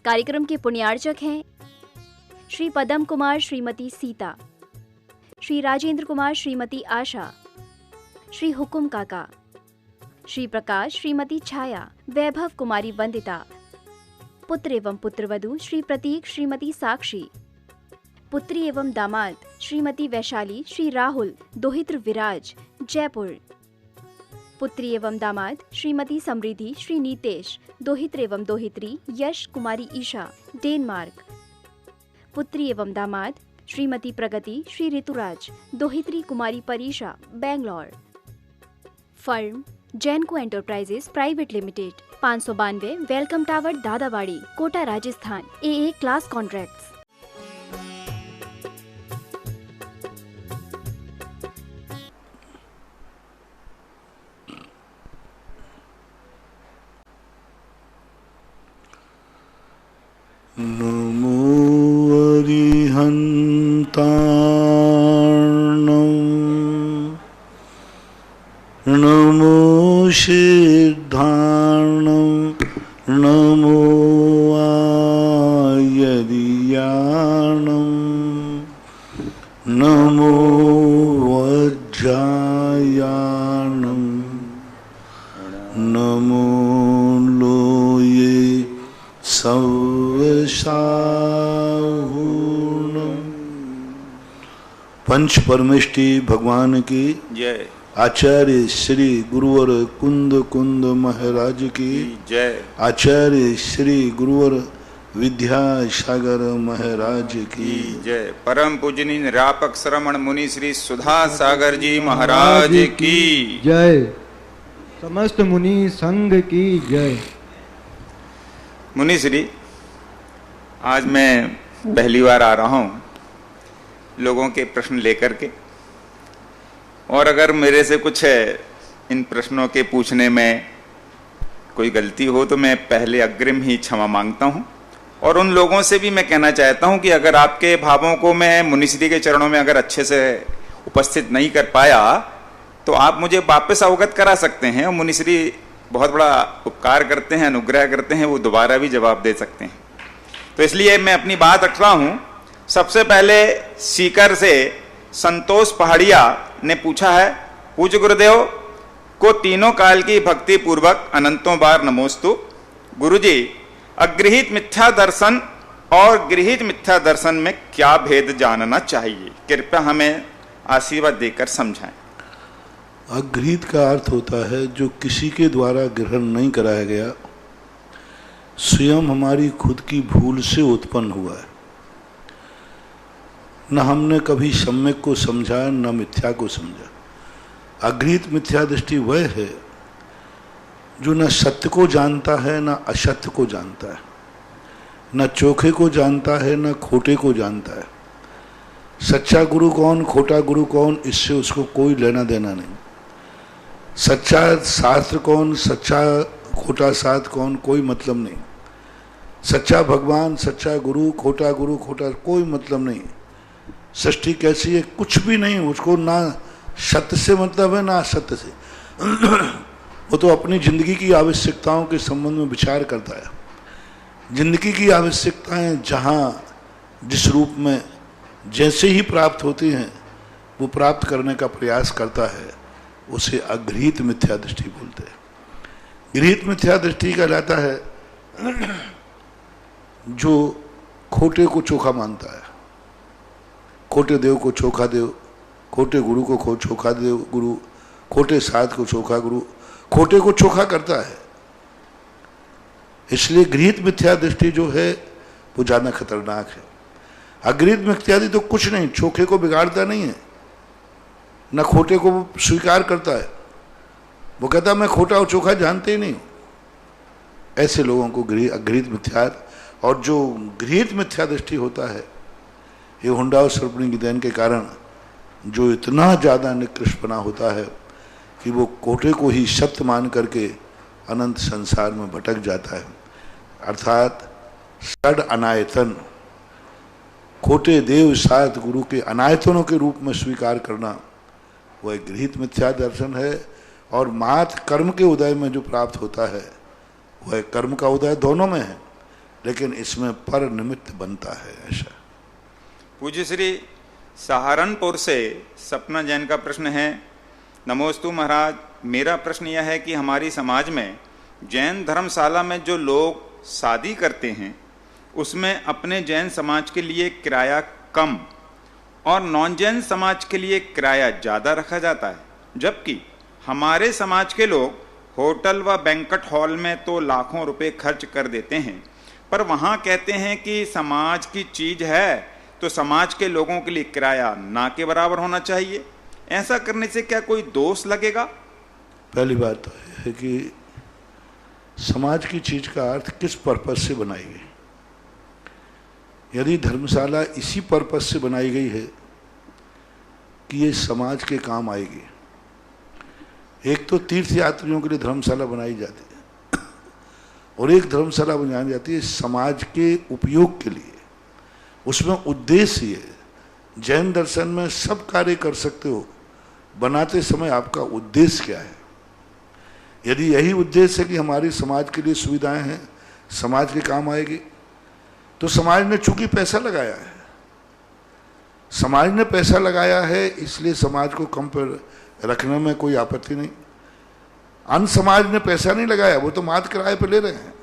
कार्यक्रम के पुण्यार्चक हैं श्री पदम कुमार श्रीमती सीता, श्री राजेंद्र कुमार श्रीमती आशा, श्री हुकुम काका, श्री प्रकाश श्रीमती छाया, वैभव कुमारी वंदिता, पुत्र एवं पुत्रवधू श्री प्रतीक श्रीमती साक्षी, पुत्री एवं दामाद श्रीमती वैशाली श्री राहुल दोहित्र विराज जयपुर, पुत्री एवं दामाद श्रीमती समृद्धि श्री नीतेश दोहित्र एवं दोहित्री यश कुमारी ईशा डेनमार्क, पुत्री एवं दामाद श्रीमती प्रगति श्री ऋतुराज दोहित्री Kumari Parisha Bangalore. Firm Jainco Enterprises Private Limited, 592 Welcome Tower Dadawadi Kota Rajasthan, AA class contracts. नमो अरिहन्तार्णं नमो सिद्धार्णं नमो आयर्याणं नमो वज्रायाणं नमो लोये सर्वसाहुणं। पंच परमेष्टि भगवान की जय। आचार्य श्री गुरुवर कुंद कुंद महाराज की जय। आचार्य श्री गुरुवर विद्यासागर महाराज की जय। परम पूजनीय निरापक श्रमण मुनि श्री सुधा सागर जी महाराज की जय। समस्त मुनि संघ की जय। मुनि श्री, आज मैं पहली बार आ रहा हूं लोगों के प्रश्न लेकर के, और अगर मेरे से कुछ इन प्रश्नों के पूछने में कोई गलती हो तो मैं पहले अग्रिम ही क्षमा मांगता हूं। और उन लोगों से भी मैं कहना चाहता हूं कि अगर आपके भावों को मैं मुनिश्री के चरणों में अगर अच्छे से उपस्थित नहीं कर पाया तो आप मुझे वापस अवगत करा सकते हैं। और मुनिश्री बहुत बड़ा उपकार करते हैं, अनुग्रह करते हैं, वो दोबारा भी जवाब दे सकते हैं। तो इसलिए मैं अपनी बात रख रहा हूं। सबसे पहले सीकर से संतोष पहाड़िया ने पूछा है, पूज्य गुरुदेव को तीनों काल की भक्ति पूर्वक अनंतों बार नमोस्तु। गुरुजी, अगृहीत मिथ्या दर्शन और गृहीत मिथ्या दर्शन में क्या भेद जानना चाहिए? कृपया हमें आशीर्वाद देकर समझाएं। अगृहीत का अर्थ होता है जो किसी के द्वारा ग्रहण नहीं कराया गया, स्वयं हमारी खुद की भूल से उत्पन्न हुआ है। न हमने कभी सम्यक को समझा न मिथ्या को समझा। अगृहीत मिथ्या दृष्टि वह है जो न सत्य को जानता है न असत्य को जानता है, न चोखे को जानता है न खोटे को जानता है। सच्चा गुरु कौन, खोटा गुरु कौन, इससे उसको कोई लेना देना नहीं। सच्चा शास्त्र कौन, सच्चा खोटा शास्त्र कौन, कोई मतलब नहीं। सच्चा भगवान, सच्चा गुरु, खोटा कोई मतलब नहीं। सृष्टि कैसी है, कुछ भी नहीं। उसको ना सत्य से मतलब है ना असत्य से। वो तो अपनी जिंदगी की आवश्यकताओं के संबंध में विचार करता है। जिंदगी की आवश्यकताएं जहाँ जिस रूप में जैसे ही प्राप्त होती हैं वो प्राप्त करने का प्रयास करता है, उसे अगृहीत मिथ्या दृष्टि बोलते हैं। गृहीत मिथ्या दृष्टि कहलाता है जो खोटे को चोखा मानता है। खोटे देव को चोखा देव, खोटे गुरु को चोखा देव गुरु, खोटे साध को चोखा गुरु, खोटे को चोखा करता है। इसलिए गृहीत मिथ्या दृष्टि जो है वो ज्यादा खतरनाक है। अगृहीत मिथ्या दृष्टि तो कुछ नहीं, चोखे को बिगाड़ता नहीं है, न खोटे को स्वीकार करता है। वो कहता मैं खोटा और चोखा जानते ही नहीं। ऐसे लोगों को अगृहीत मिथ्या, और जो गृहीत मिथ्या दृष्टि होता है, ये हुंडा और सर्पणी की देन के कारण जो इतना ज़्यादा निकृष्टपना होता है कि वो खोटे को ही सत्य मान करके अनंत संसार में भटक जाता है। अर्थात षड अनायतन, खोटे देव सात गुरु के अनायतनों के रूप में स्वीकार करना, वह एक गृहीत मिथ्या दर्शन है। और मात कर्म के उदय में जो प्राप्त होता है वह कर्म का उदय दोनों में है। लेकिन इसमें पर निमित्त बनता है ऐसा। पूज्य श्री सहारनपुर से सपना जैन का प्रश्न है। नमोस्तु महाराज, मेरा प्रश्न यह है कि हमारी समाज में जैन धर्मशाला में जो लोग शादी करते हैं उसमें अपने जैन समाज के लिए किराया कम और नॉन जैन समाज के लिए किराया ज़्यादा रखा जाता है, जबकि हमारे समाज के लोग होटल व बैंक्वेट हॉल में तो लाखों रुपए खर्च कर देते हैं, पर वहाँ कहते हैं कि समाज की चीज़ है तो समाज के लोगों के लिए किराया ना के बराबर होना चाहिए। ऐसा करने से क्या कोई दोष लगेगा? पहली बात तो है कि समाज की चीज का अर्थ किस पर्पज से बनाई गई। यदि धर्मशाला इसी पर्पज से बनाई गई है कि ये समाज के काम आएगी, एक तो तीर्थ यात्रियों के लिए धर्मशाला बनाई जाती है और एक धर्मशाला बनाई जाती है समाज के उपयोग के लिए। उसमें उद्देश्य ये, जैन दर्शन में सब कार्य कर सकते हो, बनाते समय आपका उद्देश्य क्या है। यदि यही उद्देश्य है कि हमारी समाज के लिए सुविधाएं हैं, समाज के काम आएगी, तो समाज ने चूंकि पैसा लगाया है, समाज ने पैसा लगाया है इसलिए समाज को कम पर रखने में कोई आपत्ति नहीं। अन्य समाज ने पैसा नहीं लगाया, वो तो मात्र किराए पर ले रहे हैं।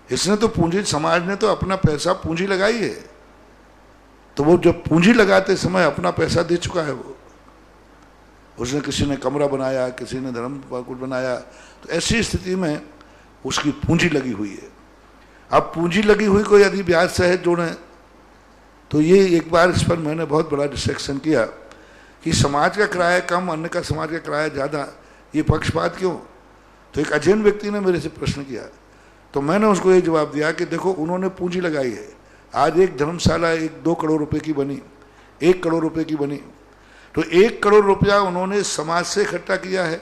इसने तो पूंजी, समाज ने तो अपना पैसा पूंजी लगाई है, तो वो जब पूंजी लगाते समय अपना पैसा दे चुका है। वो उसने, किसी ने कमरा बनाया, किसी ने धर्म कुट बनाया, तो ऐसी स्थिति में उसकी पूंजी लगी हुई है। अब पूंजी लगी हुई को यदि ब्याज सहित जोड़ें तो ये एक बार इस पर मैंने बहुत बड़ा डिस्कशन किया कि समाज का किराया कम, अन्य का समाज का किराया ज़्यादा, ये पक्षपात क्यों। तो एक अजैन व्यक्ति ने मेरे से प्रश्न किया, तो मैंने उसको ये जवाब दिया कि देखो, उन्होंने पूंजी लगाई है। आज एक धर्मशाला 2 करोड़ रुपए की बनी, 1 करोड़ रुपए की बनी, तो 1 करोड़ रुपया उन्होंने समाज से इकट्ठा किया है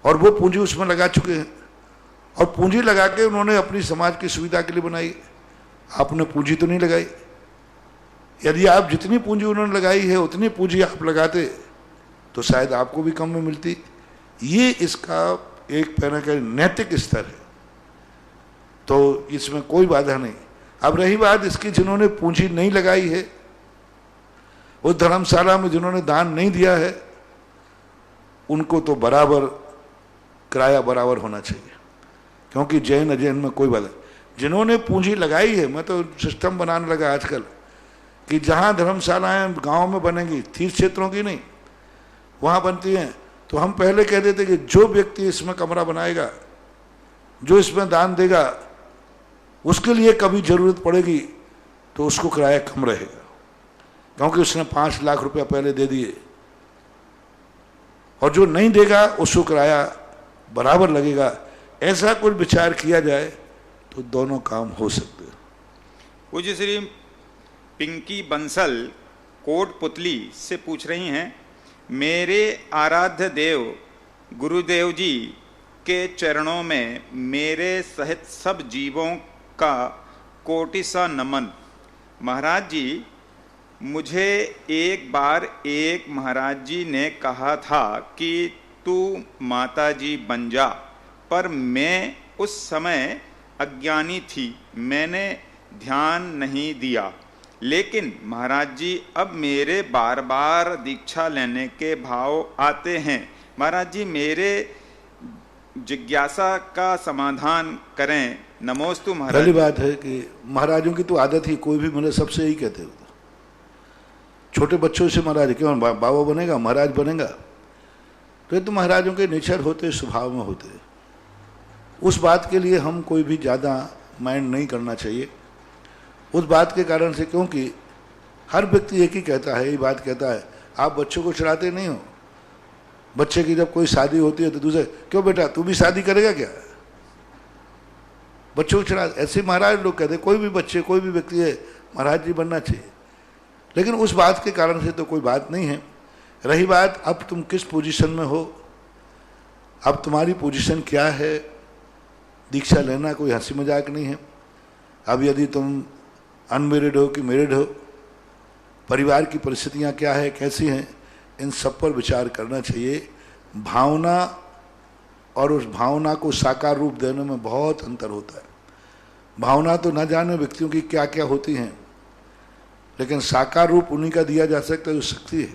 और वो पूंजी उसमें लगा चुके हैं, और पूंजी लगा के उन्होंने अपनी समाज की सुविधा के लिए बनाई। आपने पूंजी तो नहीं लगाई। यदि आप जितनी पूंजी उन्होंने लगाई है उतनी पूंजी आप लगाते तो शायद आपको भी कम में मिलती। ये इसका एक कहना का नैतिक स्तर है, तो इसमें कोई बाधा नहीं। अब रही बात इसकी, जिन्होंने पूंजी नहीं लगाई है, उस धर्मशाला में जिन्होंने दान नहीं दिया है, उनको तो बराबर किराया बराबर होना चाहिए, क्योंकि जैन अजैन में कोई बात नहीं। जिन्होंने पूंजी लगाई है, मैं तो सिस्टम बनाने लगा आजकल कि जहाँ धर्मशालाएं गांव में बनेंगी, तीर्थ क्षेत्रों की नहीं, वहाँ बनती हैं, तो हम पहले कह देते कि जो व्यक्ति इसमें कमरा बनाएगा, जो इसमें दान देगा, उसके लिए कभी जरूरत पड़ेगी तो उसको किराया कम रहेगा, क्योंकि उसने 5 लाख रुपया पहले दे दिए, और जो नहीं देगा उसको किराया बराबर लगेगा। ऐसा कुछ विचार किया जाए तो दोनों काम हो सकते हैं। पूज्य श्री पिंकी बंसल कोटपुतली से पूछ रही हैं, मेरे आराध्य देव गुरुदेव जी के चरणों में मेरे सहित सब जीवों का कोटि सा नमन। महाराज जी, मुझे एक बार एक महाराज जी ने कहा था कि तू माता जी बन जा, पर मैं उस समय अज्ञानी थी, मैंने ध्यान नहीं दिया। लेकिन महाराज जी अब मेरे बार बार दीक्षा लेने के भाव आते हैं। महाराज जी मेरे जिज्ञासा का समाधान करें। नमोस्तु महाराज। पहली बात है कि महाराजों की तो आदत ही, कोई भी मैंने सबसे यही कहते हो, छोटे बच्चों से महाराज क्यों बाबा बनेगा, महाराज बनेगा, तो ये तो महाराजों के नेचर होते, स्वभाव में होते। उस बात के लिए हम कोई भी ज़्यादा माइंड नहीं करना चाहिए उस बात के कारण से, क्योंकि हर व्यक्ति एक ही कहता है, ये बात कहता है, आप बच्चों को चढ़ाते नहीं हो। बच्चे की जब कोई शादी होती है तो दूसरे, क्यों बेटा तू भी शादी करेगा क्या, बच्चों को चढ़ा। ऐसे महाराज लोग कहते, कोई भी बच्चे, कोई भी व्यक्ति है महाराज जी बनना चाहिए, लेकिन उस बात के कारण से तो कोई बात नहीं है। रही बात अब तुम किस पोजीशन में हो, अब तुम्हारी पोजीशन क्या है, दीक्षा लेना कोई हंसी मजाक नहीं है। अब यदि तुम अनमेरिड हो कि मैरिड हो, परिवार की परिस्थितियां क्या है, कैसी हैं, इन सब पर विचार करना चाहिए। भावना और उस भावना को साकार रूप देने में बहुत अंतर होता है। भावना तो न जाने व्यक्तियों की क्या क्या होती हैं, लेकिन साकार रूप उन्हीं का दिया जा सकता है जो शक्ति है।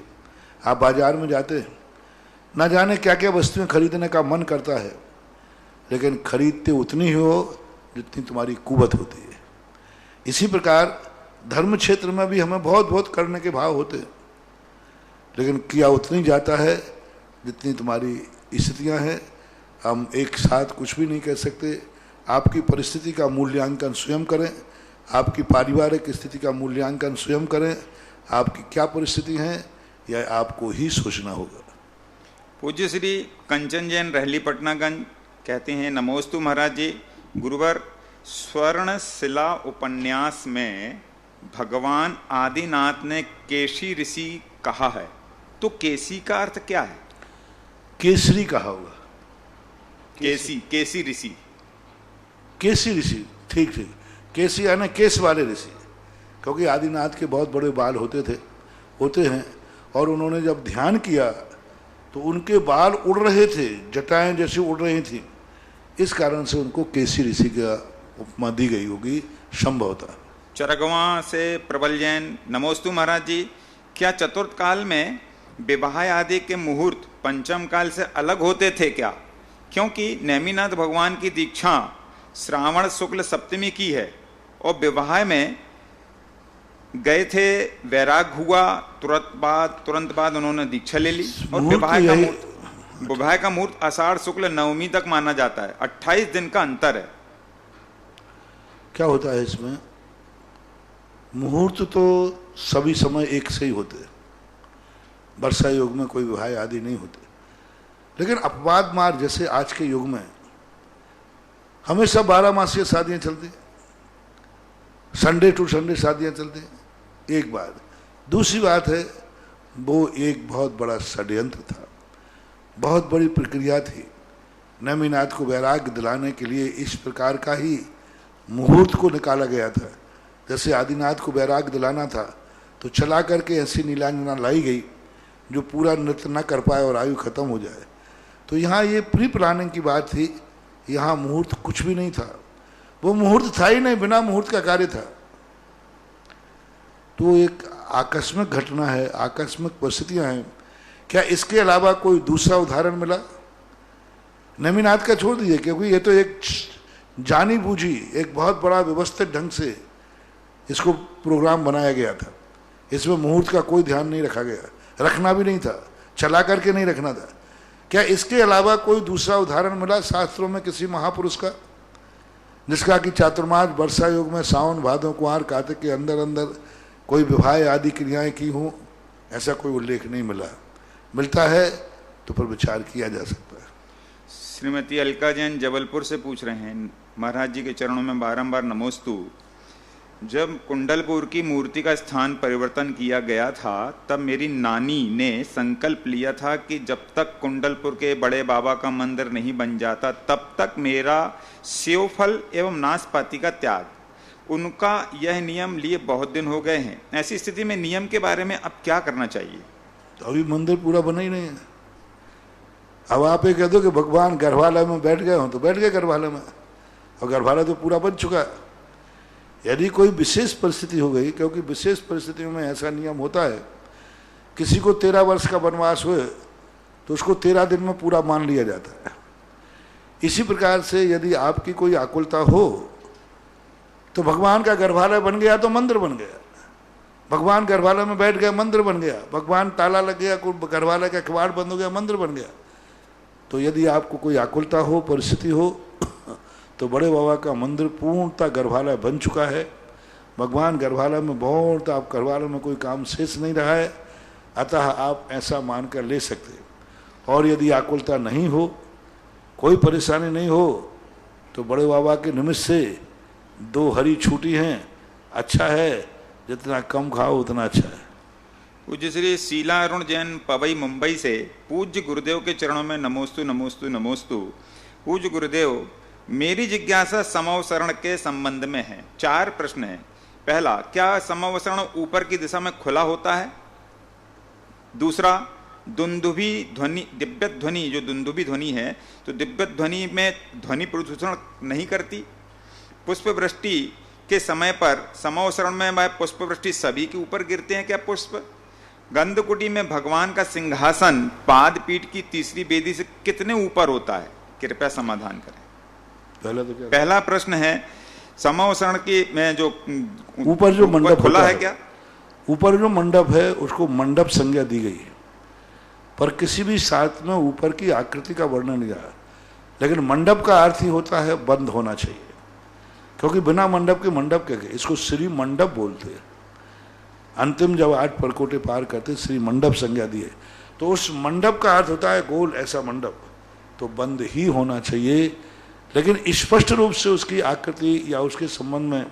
आप बाजार में जाते हैं, न जाने क्या क्या वस्तुएं खरीदने का मन करता है, लेकिन खरीदते उतनी ही हो जितनी तुम्हारी कुवत होती है। इसी प्रकार धर्म क्षेत्र में भी हमें बहुत बहुत करने के भाव होते हैं, लेकिन किया उतनी जाता है जितनी तुम्हारी स्थितियां हैं। हम एक साथ कुछ भी नहीं कह सकते। आपकी परिस्थिति का मूल्यांकन स्वयं करें, आपकी पारिवारिक स्थिति का मूल्यांकन स्वयं करें, आपकी क्या परिस्थिति है यह आपको ही सोचना होगा। पूज्य श्री कंचन जैन रहली पटनागंज कहते हैं, नमोस्तु महाराज जी। गुरुवर, स्वर्ण शिला उपन्यास में भगवान आदिनाथ ने केशी ऋषि कहा है, तो केसी का अर्थ क्या है? केसरी कहा होगा। केसी ऋषि। केसी ऋषि, ठीक ठीक। केसी यानी केस वाले ऋषि, क्योंकि आदिनाथ के बहुत बड़े बाल होते हैं, और उन्होंने जब ध्यान किया तो उनके बाल उड़ रहे थे, जटाएं जैसी उड़ रही थी। इस कारण से उनको केसी ऋषि का उपमा दी गई होगी संभवतः। चरगवा से प्रबल जैन, नमोस्तु महाराज जी। क्या चतुर्थ काल में विवाह आदि के मुहूर्त पंचम काल से अलग होते थे क्या? क्योंकि नेमिनाथ भगवान की दीक्षा श्रावण शुक्ल सप्तमी की है और विवाह में गए थे, वैराग हुआ, तुरंत बाद उन्होंने दीक्षा ले ली, और विवाह का मुहूर्त आषाढ़ शुक्ल नवमी तक माना जाता है। 28 दिन का अंतर है। क्या होता है इसमें? मुहूर्त तो सभी समय एक से ही होते हैं, वर्षा युग में कोई विवाह आदि नहीं होते, लेकिन अपवाद मार्ग जैसे आज के युग में हमेशा 12 मासीय शादियां चलती, संडे टू संडे शादियां चलती। एक बात। दूसरी बात है, वो एक बहुत बड़ा षड्यंत्र था, बहुत बड़ी प्रक्रिया थी। नेमिनाथ को वैराग्य दिलाने के लिए इस प्रकार का ही मुहूर्त को निकाला गया था। जैसे आदिनाथ को वैराग्य दिलाना था तो चला करके ऐसी नीलांजना लाई गई जो पूरा नृत्य न कर पाए और आयु खत्म हो जाए। तो यहाँ ये प्री प्लानिंग की बात थी, यहाँ मुहूर्त कुछ भी नहीं था। वो मुहूर्त था ही नहीं, बिना मुहूर्त का कार्य था। तो एक आकस्मिक घटना है, आकस्मिक परिस्थितियां हैं। क्या इसके अलावा कोई दूसरा उदाहरण मिला? नेमिनाथ का छोड़ दीजिए, क्योंकि ये तो एक जानी बूझी, एक बहुत बड़ा व्यवस्थित ढंग से इसको प्रोग्राम बनाया गया था। इसमें मुहूर्त का कोई ध्यान नहीं रखा गया, रखना भी नहीं था, चला करके नहीं रखना था। क्या इसके अलावा कोई दूसरा उदाहरण मिला शास्त्रों में किसी महापुरुष का, जिसका कि चातुर्मास वर्षा युग में सावन भादों कुंवर कार्तिक के अंदर अंदर कोई विवाह आदि क्रियाएं की हों? ऐसा कोई उल्लेख नहीं मिला। मिलता है तो पर विचार किया जा सकता है। श्रीमती अलका जैन जबलपुर से पूछ रहे हैं, महाराज जी के चरणों में बारंबार नमोस्तु। जब कुंडलपुर की मूर्ति का स्थान परिवर्तन किया गया था, तब मेरी नानी ने संकल्प लिया था कि जब तक कुंडलपुर के बड़े बाबा का मंदिर नहीं बन जाता, तब तक मेरा सेवफल एवं नाशपाती का त्याग। उनका यह नियम लिए बहुत दिन हो गए हैं। ऐसी स्थिति में नियम के बारे में अब क्या करना चाहिए? तो अभी मंदिर पूरा बना ही नहीं है। अब आप ये कह दो कि भगवान गर्भालय में बैठ गए हों, तो बैठ गए गर्भालय में, और गर्भालय तो पूरा बन चुका है। यदि कोई विशेष परिस्थिति हो गई, क्योंकि विशेष परिस्थितियों में ऐसा नियम होता है, किसी को 13 वर्ष का वनवास हुए तो उसको 13 दिन में पूरा मान लिया जाता है। इसी प्रकार से यदि आपकी कोई आकुलता हो तो भगवान का गर्भालय बन गया तो मंदिर बन गया। भगवान गर्भालय में बैठ गया, मंदिर बन गया। भगवान ताला लग गया, गर्भालय का किवाड़ बंद हो गया, मंदिर बन गया। तो यदि आपको कोई आकुलता हो, परिस्थिति हो, तो बड़े बाबा का मंदिर पूर्णतः गर्भालय बन चुका है। भगवान गर्भालय में बहुत, आप गर्भालय में कोई काम शेष नहीं रहा है, अतः आप ऐसा मानकर ले सकते। और यदि आकुलता नहीं हो, कोई परेशानी नहीं हो, तो बड़े बाबा के निमित्त से 2 हरी छूटी हैं, अच्छा है, जितना कम खाओ उतना अच्छा है। पूज्य श्री शीला अरुण जैन पवई मुंबई से, पूज्य गुरुदेव के चरणों में नमोस्तु नमोस्तु नमोस्तु। पूज्य गुरुदेव, मेरी जिज्ञासा समवसरण के संबंध में है। 4 प्रश्न हैं। पहला, क्या समवसरण ऊपर की दिशा में खुला होता है? दूसरा, दुंदुभी ध्वनि, दिव्य ध्वनि, जो दुंदुभी ध्वनि है, तो दिव्य ध्वनि में ध्वनि प्रदूषण नहीं करती? पुष्प वृष्टि के समय पर समोसरण में वह पुष्प वृष्टि सभी के ऊपर गिरते हैं क्या पुष्प? गंधकुटी में भगवान का सिंहासन पाद पीठ की तीसरी वेदी से कितने ऊपर होता है? कृपया समाधान करें। पहला प्रश्न है, समोसरण की में जो ऊपर जो मंडप खुला है क्या? ऊपर जो मंडप है उसको मंडप संज्ञा दी गई है, पर किसी भी शास्त्र में ऊपर की आकृति का वर्णन नहीं आया। लेकिन मंडप का अर्थ ही होता है बंद होना चाहिए, क्योंकि बिना मंडप के मंडप क्या गए, इसको श्री मंडप बोलते हैं। अंतिम जब 8 परकोटे पार करते श्री मंडप संज्ञा दिए, तो उस मंडप का अर्थ होता है गोल ऐसा मंडप, तो बंद ही होना चाहिए। लेकिन स्पष्ट रूप से उसकी आकृति या उसके संबंध में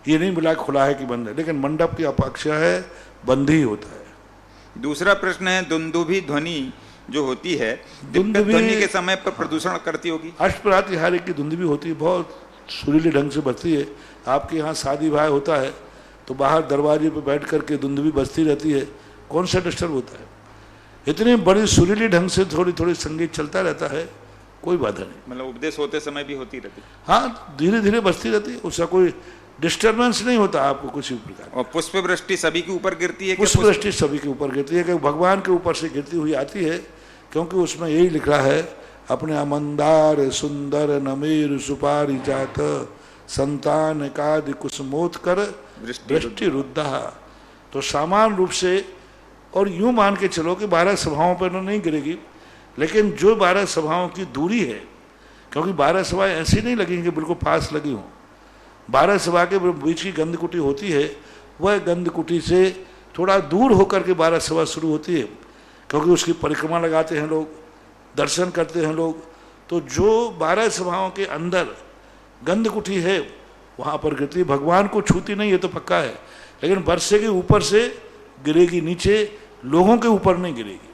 ये नहीं मिला खुला है कि बंद है, लेकिन मंडप की अपेक्षा है बंद ही होता है। दूसरा प्रश्न है, दुंदुभी ध्वनि जो होती है ध्वनि के समय पर प्रदूषण करती होगी? अष्टप्रातिहार्य की धुंध भी होती है, बहुत सुरीले ढंग से बजती है। आपके यहाँ शादी ब्याह होता है तो बाहर दरवाजे पे बैठ करके धुंध भी बजती रहती है, कौन सा डिस्टर्ब होता है? इतनी बड़ी सुरीली ढंग से थोड़ी थोड़ी संगीत चलता रहता है, कोई बाधा नहीं। मतलब उपदेश होते समय भी होती रहती है? हाँ, धीरे धीरे बजती रहती है, उसका कोई डिस्टर्बेंस नहीं होता आपको किसी प्रकार। और पुष्प वृष्टि सभी के ऊपर गिरती है? पुष्प वृष्टि सभी के ऊपर गिरती है, क्योंकि भगवान के ऊपर से गिरती हुई आती है, क्योंकि उसमें यही लिखा है, अपने मंदार सुंदर नमेर सुपारी जात संतान कादि कुसमोत कर वृष्टि रुद्धा। तो सामान्य रूप से, और यूं मान के चलो कि 12 सभाओं पर नहीं गिरेगी, लेकिन जो 12 सभाओं की दूरी है, क्योंकि 12 सभाएं ऐसी नहीं लगेंगी बिल्कुल पास लगी हों। 12 सभा के बीच की गंधकुटी होती है, वह गंधकुटी से थोड़ा दूर होकर के 12 सभा शुरू होती है, क्योंकि उसकी परिक्रमा लगाते हैं लोग, दर्शन करते हैं लोग। तो जो 12 सभाओं के अंदर गंधकुटी है वहाँ पर गिरती, भगवान को छूती नहीं, ये तो पक्का है, लेकिन बरसे के ऊपर से गिरेगी, नीचे लोगों के ऊपर नहीं गिरेगी।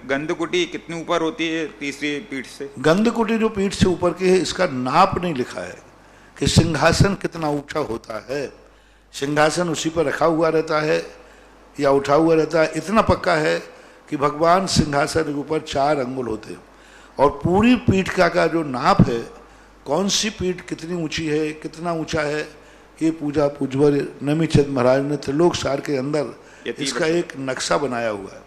गंधकुटी कितनी ऊपर होती है तीसरी पीठ से? गंधकुटी जो पीठ से ऊपर की है, इसका नाप नहीं लिखा है कि सिंहासन कितना ऊंचा होता है। सिंहासन उसी पर रखा हुआ रहता है या उठा हुआ रहता है, इतना पक्का है कि भगवान सिंहासन के ऊपर 4 अंगुल होते हैं। और पूरी पीठ का जो नाप है, कौन सी पीठ कितनी ऊंची है, कितना ऊंचा है, ये पूजा पूजवर नमीचंद महाराज ने त्रिलोक सार के अंदर इसका एक नक्शा बनाया हुआ है।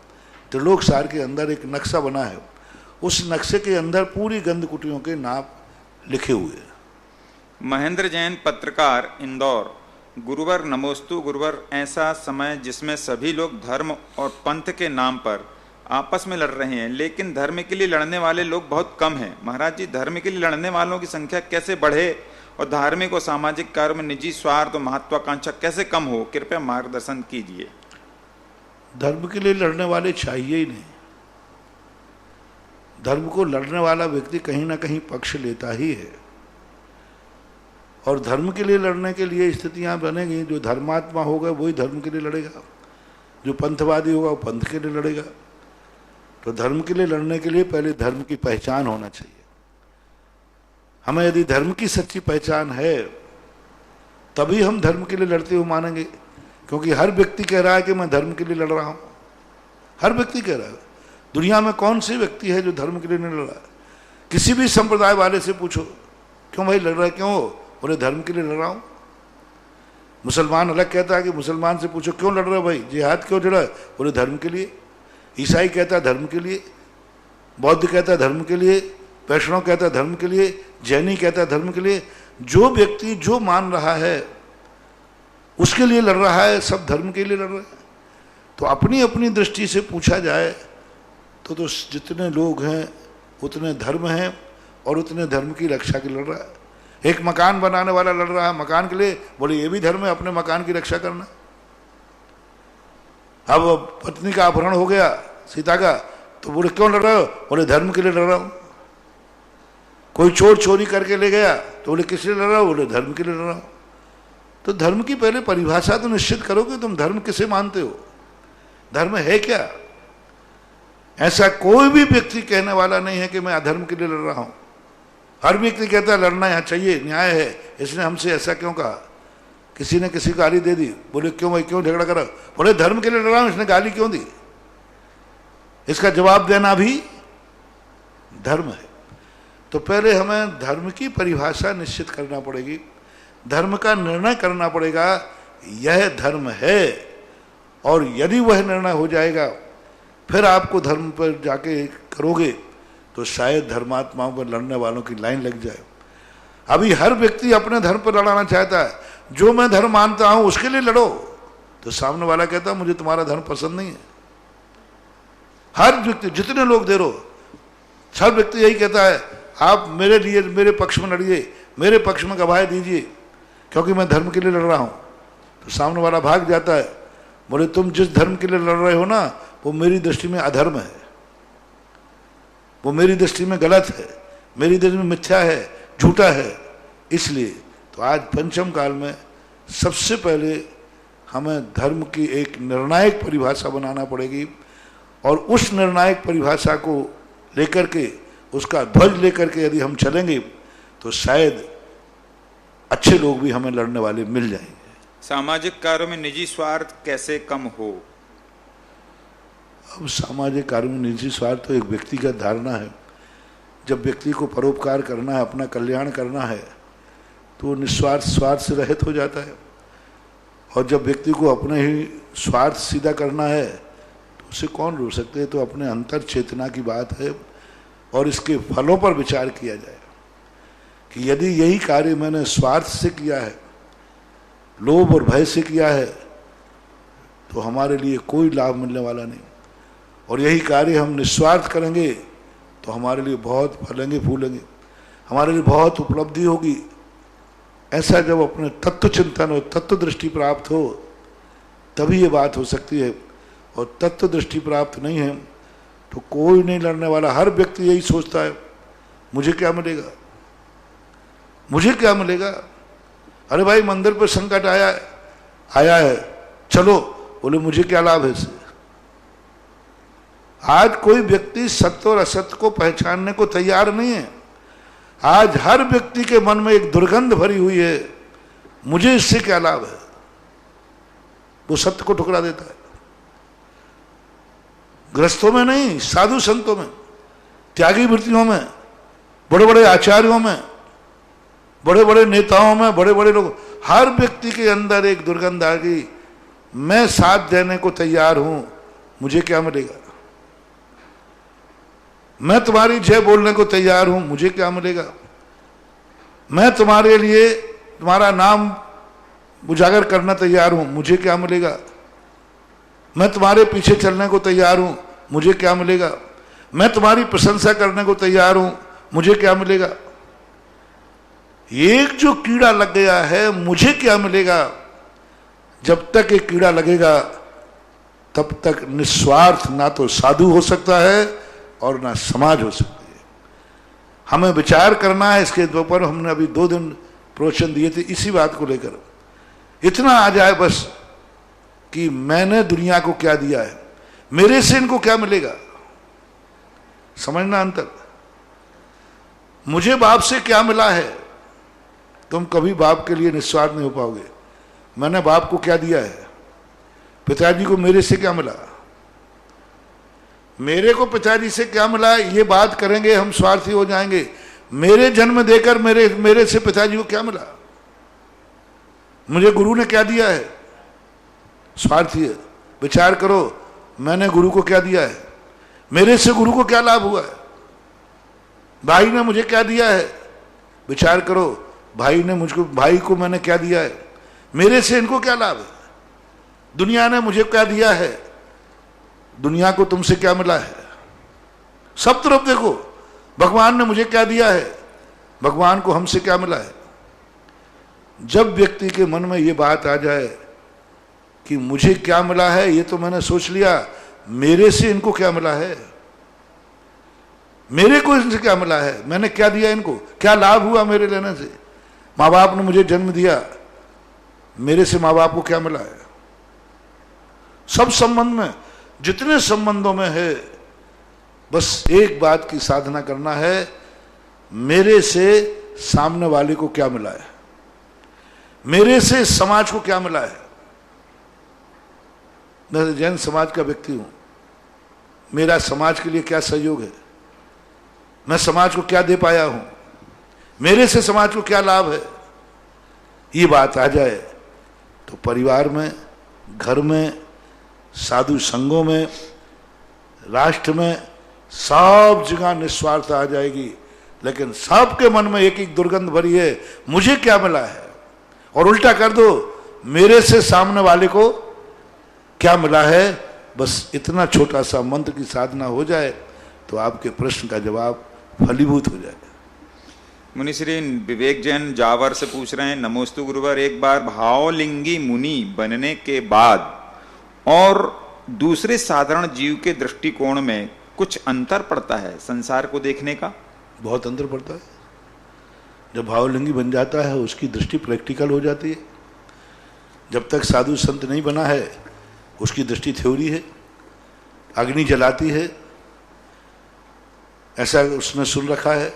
त्रिलोक सार के अंदर एक नक्शा बना है, उस नक्शे के अंदर पूरी गंधकुटियों के नाप लिखे हुए हैं। महेंद्र जैन, पत्रकार, इंदौर। गुरुवर नमोस्तु। गुरुवर, ऐसा समय जिसमें सभी लोग धर्म और पंथ के नाम पर आपस में लड़ रहे हैं, लेकिन धर्म के लिए लड़ने वाले लोग बहुत कम हैं। महाराज जी, धर्म के लिए लड़ने वालों की संख्या कैसे बढ़े और धार्मिक और सामाजिक कार्य में निजी स्वार्थ और महत्वाकांक्षा कैसे कम हो? कृपया मार्गदर्शन कीजिए। धर्म के लिए लड़ने वाले चाहिए ही नहीं। धर्म को लड़ने वाला व्यक्ति कहीं ना कहीं पक्ष लेता ही है, और धर्म के लिए लड़ने के लिए स्थितियां बनेगी। जो धर्मात्मा होगा वही धर्म के लिए लड़ेगा, जो पंथवादी होगा वो पंथ के लिए लड़ेगा। तो धर्म के लिए लड़ने के लिए पहले धर्म की पहचान होना चाहिए। हमें यदि धर्म की सच्ची पहचान है तभी हम धर्म के लिए लड़ते हुए मानेंगे, क्योंकि हर व्यक्ति कह रहा है कि मैं धर्म के लिए लड़ रहा हूं। हर व्यक्ति कह रहा है। दुनिया में कौन से व्यक्ति है जो धर्म के लिए नहीं लड़ रहा है? किसी भी संप्रदाय वाले से पूछो, क्यों भाई लड़ रहा है, क्यों? बोले धर्म के लिए लड़ रहा हूं। मुसलमान अलग कहता है कि मुसलमान से पूछो क्यों लड़ रहे हो भाई, जिहाद क्यों लड़ रहा है? बोले धर्म के लिए। ईसाई कहता है धर्म के लिए, बौद्ध कहता है धर्म के लिए, वैष्णव कहता है धर्म के लिए, जैनी कहता है धर्म के लिए। जो व्यक्ति जो मान रहा है उसके लिए लड़ रहा है, सब धर्म के लिए लड़ रहे हैं। तो अपनी अपनी दृष्टि से पूछा जाए तो जितने लोग हैं उतने धर्म हैं, और उतने धर्म की रक्षा के लड़ रहा है। एक मकान बनाने वाला लड़ रहा है मकान के लिए, बोले ये भी धर्म है अपने मकान की रक्षा करना। अब पत्नी का अपहरण हो गया सीता का, तो बोले क्यों लड़ रहे हो? बोले धर्म के लिए लड़ रहा हूं। कोई चोर चोरी करके ले गया तो बोले किस लिए लड़ रहा हो? बोले धर्म के लिए लड़ रहा हूं। तो धर्म की पहले परिभाषा तो निश्चित करो कि तुम धर्म किसे मानते हो, धर्म है क्या। ऐसा कोई भी व्यक्ति कहने वाला नहीं है कि मैं अधर्म के लिए लड़ रहा हूं। हर व्यक्ति कहता है लड़ना यहाँ चाहिए, न्याय है, इसने हमसे ऐसा क्यों कहा। किसी ने किसी को गाली दे दी, बोले क्यों भाई, क्यों झगड़ा करा? बोले धर्म के लिए लड़ रहा हूं, इसने गाली क्यों दी। इसका जवाब देना भी धर्म है। तो पहले हमें धर्म की परिभाषा निश्चित करना पड़ेगी, धर्म का निर्णय करना पड़ेगा, यह धर्म है। और यदि वह निर्णय हो जाएगा फिर आपको धर्म पर जाके करोगे तो शायद धर्मात्माओं पर लड़ने वालों की लाइन लग जाए। अभी हर व्यक्ति अपने धर्म पर लड़ाना चाहता है, जो मैं धर्म मानता हूं उसके लिए लड़ो, तो सामने वाला कहता है मुझे तुम्हारा धर्म पसंद नहीं है। हर व्यक्ति, जितने लोग दे रो, सब व्यक्ति यही कहता है आप मेरे लिए मेरे पक्ष में लड़िए, मेरे पक्ष में गवाही दीजिए, क्योंकि मैं धर्म के लिए लड़ रहा हूं। तो सामने वाला भाग जाता है, बोले तुम जिस धर्म के लिए लड़ रहे हो ना वो मेरी दृष्टि में अधर्म है, वो मेरी दृष्टि में गलत है, मेरी दृष्टि में मिथ्या है, झूठा है। इसलिए तो आज पंचम काल में सबसे पहले हमें धर्म की एक निर्णायक परिभाषा बनाना पड़ेगी, और उस निर्णायक परिभाषा को लेकर के, उसका ध्वज लेकर के यदि हम चलेंगे तो शायद अच्छे लोग भी हमें लड़ने वाले मिल जाएंगे। सामाजिक कार्यों में निजी स्वार्थ कैसे कम हो? अब सामाजिक कार्यों में निजी स्वार्थ तो एक व्यक्तिगत धारणा है। जब व्यक्ति को परोपकार करना है, अपना कल्याण करना है, तो निस्वार्थ स्वार्थ से रहित हो जाता है। और जब व्यक्ति को अपने ही स्वार्थ सीधा करना है तो उसे कौन रोक सकते हैं। तो अपने अंतर चेतना की बात है, और इसके फलों पर विचार किया जाए कि यदि यही कार्य मैंने स्वार्थ से किया है, लोभ और भय से किया है, तो हमारे लिए कोई लाभ मिलने वाला नहीं। और यही कार्य हम निस्वार्थ करेंगे तो हमारे लिए बहुत फलेंगे फूलेंगे, हमारे लिए बहुत उपलब्धि होगी। ऐसा जब अपने तत्व चिंतन और तत्व दृष्टि प्राप्त हो तभी ये बात हो सकती है। और तत्व दृष्टि प्राप्त नहीं है तो कोई नहीं लड़ने वाला। हर व्यक्ति यही सोचता है मुझे क्या मिलेगा, मुझे क्या मिलेगा। अरे भाई मंदिर पर संकट आया है, चलो, बोले मुझे क्या लाभ है इससे। आज कोई व्यक्ति सत्य और असत्य को पहचानने को तैयार नहीं है। आज हर व्यक्ति के मन में एक दुर्गंध भरी हुई है, मुझे इससे क्या लाभ है। वो सत्य को ठुकरा देता है। गृहस्थों में नहीं, साधु संतों में, त्यागी वृत्तियों में, बड़े बड़े आचार्यों में, बड़े बड़े नेताओं में, बड़े बड़े लोग, हर व्यक्ति के अंदर एक दुर्गंध आ गई, मैं साथ देने को तैयार हूं, मुझे क्या मिलेगा। मैं तुम्हारी जय बोलने को तैयार हूं, मुझे क्या मिलेगा। मैं तुम्हारे लिए तुम्हारा नाम उजागर करना तैयार हूं, मुझे क्या मिलेगा। मैं तुम्हारे पीछे चलने को तैयार हूं, मुझे क्या मिलेगा। मैं तुम्हारी प्रशंसा करने को तैयार हूं, मुझे क्या मिलेगा। एक जो कीड़ा लग गया है, मुझे क्या मिलेगा, जब तक एक कीड़ा लगेगा तब तक निस्वार्थ ना तो साधु हो सकता है और ना समाज हो सकती है। हमें विचार करना है इसके ऊपर। हमने अभी 2 दिन प्रवचन दिए थे इसी बात को लेकर। इतना आ जाए बस कि मैंने दुनिया को क्या दिया है, मेरे से इनको क्या मिलेगा। समझना अंतर। मुझे बाप से क्या मिला है, तुम कभी बाप के लिए निस्वार्थ नहीं हो पाओगे। मैंने बाप को क्या दिया है, पिताजी को मेरे से क्या मिला, मेरे को पिताजी से क्या मिला, ये बात करेंगे हम स्वार्थी हो जाएंगे। मेरे जन्म देकर मेरे से पिताजी को क्या मिला, मुझे गुरु ने क्या दिया है, स्वार्थी है। विचार करो, मैंने गुरु को क्या दिया है, मेरे से गुरु को क्या लाभ हुआ है। भाई ने मुझे क्या दिया है, विचार करो, भाई को मैंने क्या दिया है, मेरे से इनको क्या लाभ है। दुनिया ने मुझे क्या दिया है, दुनिया को तुमसे क्या मिला है। सब तरफ देखो, भगवान ने मुझे क्या दिया है, भगवान को हमसे क्या मिला है। जब व्यक्ति के मन में ये बात आ जाए कि मुझे क्या मिला है, ये तो मैंने सोच लिया, मेरे से इनको क्या मिला है, मेरे को इनसे क्या मिला है, मैंने क्या दिया इनको, क्या लाभ हुआ मेरे लेने से। माँ बाप ने मुझे जन्म दिया, मेरे से माँ बाप को क्या मिला है। सब संबंध में, जितने संबंधों में है, बस एक बात की साधना करना है, मेरे से सामने वाले को क्या मिला है, मेरे से समाज को क्या मिला है। मैं जैन समाज का व्यक्ति हूं, मेरा समाज के लिए क्या सहयोग है। मैं समाज को क्या दे पाया हूं, मेरे से समाज को क्या लाभ है, ये बात आ जाए तो परिवार में, घर में, साधु संघों में, राष्ट्र में, सब जगह निस्वार्थ आ जाएगी। लेकिन सबके मन में एक एक दुर्गंध भरी है, मुझे क्या मिला है, और उल्टा कर दो, मेरे से सामने वाले को क्या मिला है। बस इतना छोटा सा मंत्र की साधना हो जाए तो आपके प्रश्न का जवाब फलीभूत हो जाएगा। मुनिश्री विवेक जैन जावर से पूछ रहे हैं, नमोस्तु गुरुवर, एक बार भावलिंगी मुनि बनने के बाद और दूसरे साधारण जीव के दृष्टिकोण में कुछ अंतर पड़ता है संसार को देखने का? बहुत अंतर पड़ता है। जब भावलिंगी बन जाता है उसकी दृष्टि प्रैक्टिकल हो जाती है। जब तक साधु संत नहीं बना है उसकी दृष्टि थ्योरी है, अग्नि जलाती है, ऐसा उसने सुन रखा है,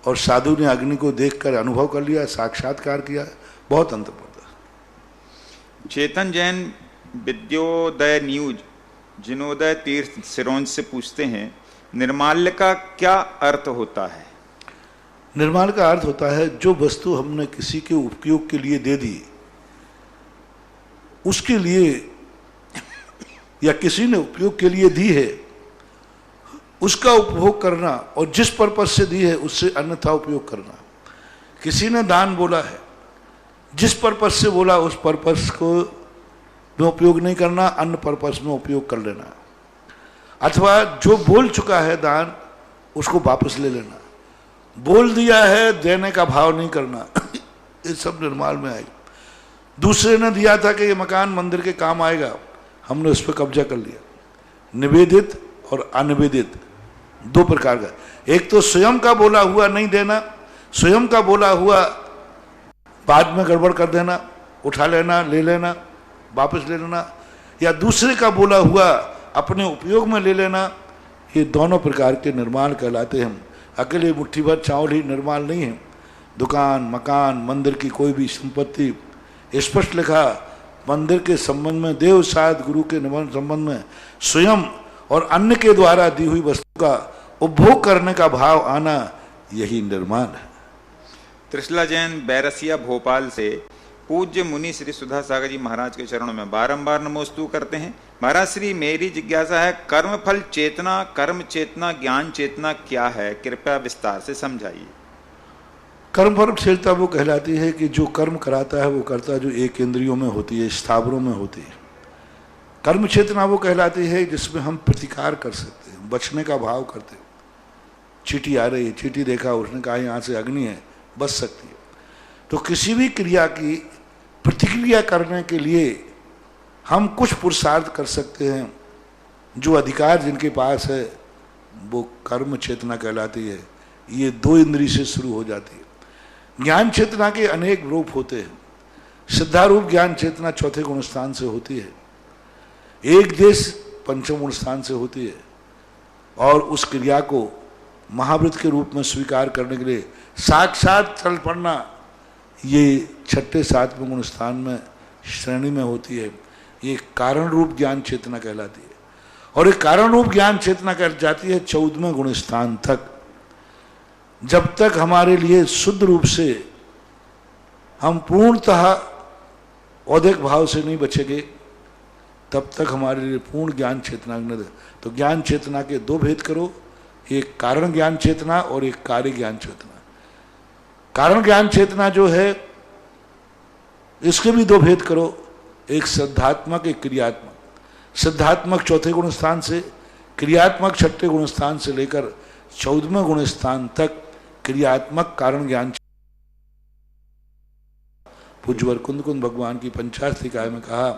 और साधु ने अग्नि को देखकर अनुभव कर लिया, साक्षात्कार किया, बहुत अंतर पड़ता है। चेतन जैन विद्योदय न्यूज जिनोदय तीर्थ सिरोंज से पूछते हैं, निर्माल्य का क्या अर्थ होता है? निर्माण का अर्थ होता है जो वस्तु हमने किसी के उपयोग के लिए दे दी, उसके लिए या किसी ने उपयोग के लिए दी है, उसका उपभोग करना, और जिस पर्पस से दी है उससे अन्यथा उपयोग करना। किसी ने दान बोला है, जिस पर्पस से बोला उस पर्पस को में उपयोग नहीं करना, अन्य पर्पस में उपयोग कर लेना। अथवा जो बोल चुका है दान उसको वापस ले लेना, बोल दिया है देने का भाव नहीं करना ये सब निर्माल में आएगा। दूसरे ने दिया था कि ये मकान मंदिर के काम आएगा, हमने उस पर कब्जा कर लिया। निवेदित और अनिवेदित दो प्रकार का, एक तो स्वयं का बोला हुआ नहीं देना, स्वयं का बोला हुआ बाद में गड़बड़ कर देना, उठा लेना, ले लेना, वापस ले लेना, या दूसरे का बोला हुआ अपने उपयोग में ले लेना। ये दोनों प्रकार के निर्माण कहलाते हैं। अकेले मुट्ठी भर चावल ही निर्माण नहीं है। दुकान, मकान, मंदिर की कोई भी संपत्ति, स्पष्ट लिखा मंदिर के संबंध में, देव साध गुरु के संबंध में स्वयं और अन्य के द्वारा दी हुई वस्तु का उपभोग करने का भाव आना, यही निर्माण है। त्रिशला जैन बैरसिया भोपाल से पूज्य मुनि श्री सुधा सागर जी महाराज के चरणों में बारंबार नमोस्तु करते हैं। महाराज श्री, मेरी जिज्ञासा है, कर्म फल चेतना, कर्म चेतना, ज्ञान चेतना क्या है? कृपया विस्तार से समझाइए। कर्म फल चेतना वो कहलाती है कि जो कर्म कराता है वो करता जो एक इंद्रियों में होती है, स्थावरों में होती है। कर्म चेतना वो कहलाती है जिसमें हम प्रतिकार कर सकते हैं, बचने का भाव करते हैं। चींटी आ रही है, चींटी देखा, उसने कहा यहाँ से अग्नि है, बच सकती है। तो किसी भी क्रिया की प्रतिक्रिया करने के लिए हम कुछ पुरुषार्थ कर सकते हैं। जो अधिकार जिनके पास है वो कर्म चेतना कहलाती है। ये दो इंद्रिय से शुरू हो जाती है। ज्ञान चेतना के अनेक रूप होते हैं। सिद्धारूप ज्ञान चेतना चौथे गुण स्थान से होती है, एक देश पंचम गुण स्थान से होती है, और उस क्रिया को महाव्रत के रूप में स्वीकार करने के लिए साक्षात चल पड़ना, ये छठे सातवें गुण स्थान में श्रेणी में होती है। ये कारण रूप ज्ञान चेतना कहलाती है, और एक कारण रूप ज्ञान चेतना कह जाती है 14वें गुण स्थान तक। जब तक हमारे लिए शुद्ध रूप से हम पूर्णतः औदिक भाव से नहीं बचेंगे, तब तक हमारे लिए पूर्ण ज्ञान चेतना न दे। तो ज्ञान चेतना के दो भेद करो, एक कारण ज्ञान चेतना और एक कार्य ज्ञान चेतना। कारण ज्ञान चेतना जो है इसके भी दो भेद करो, एक सिद्धात्मक एक क्रियात्मक। सिद्धात्मक चौथे गुण स्थान से, क्रियात्मक छठे गुण स्थान से लेकर 14वें गुण स्थान तक क्रियात्मक कारण ज्ञान। पूज्यवर कुंद कुंद भगवान की पंचास्तिकाय में कहा,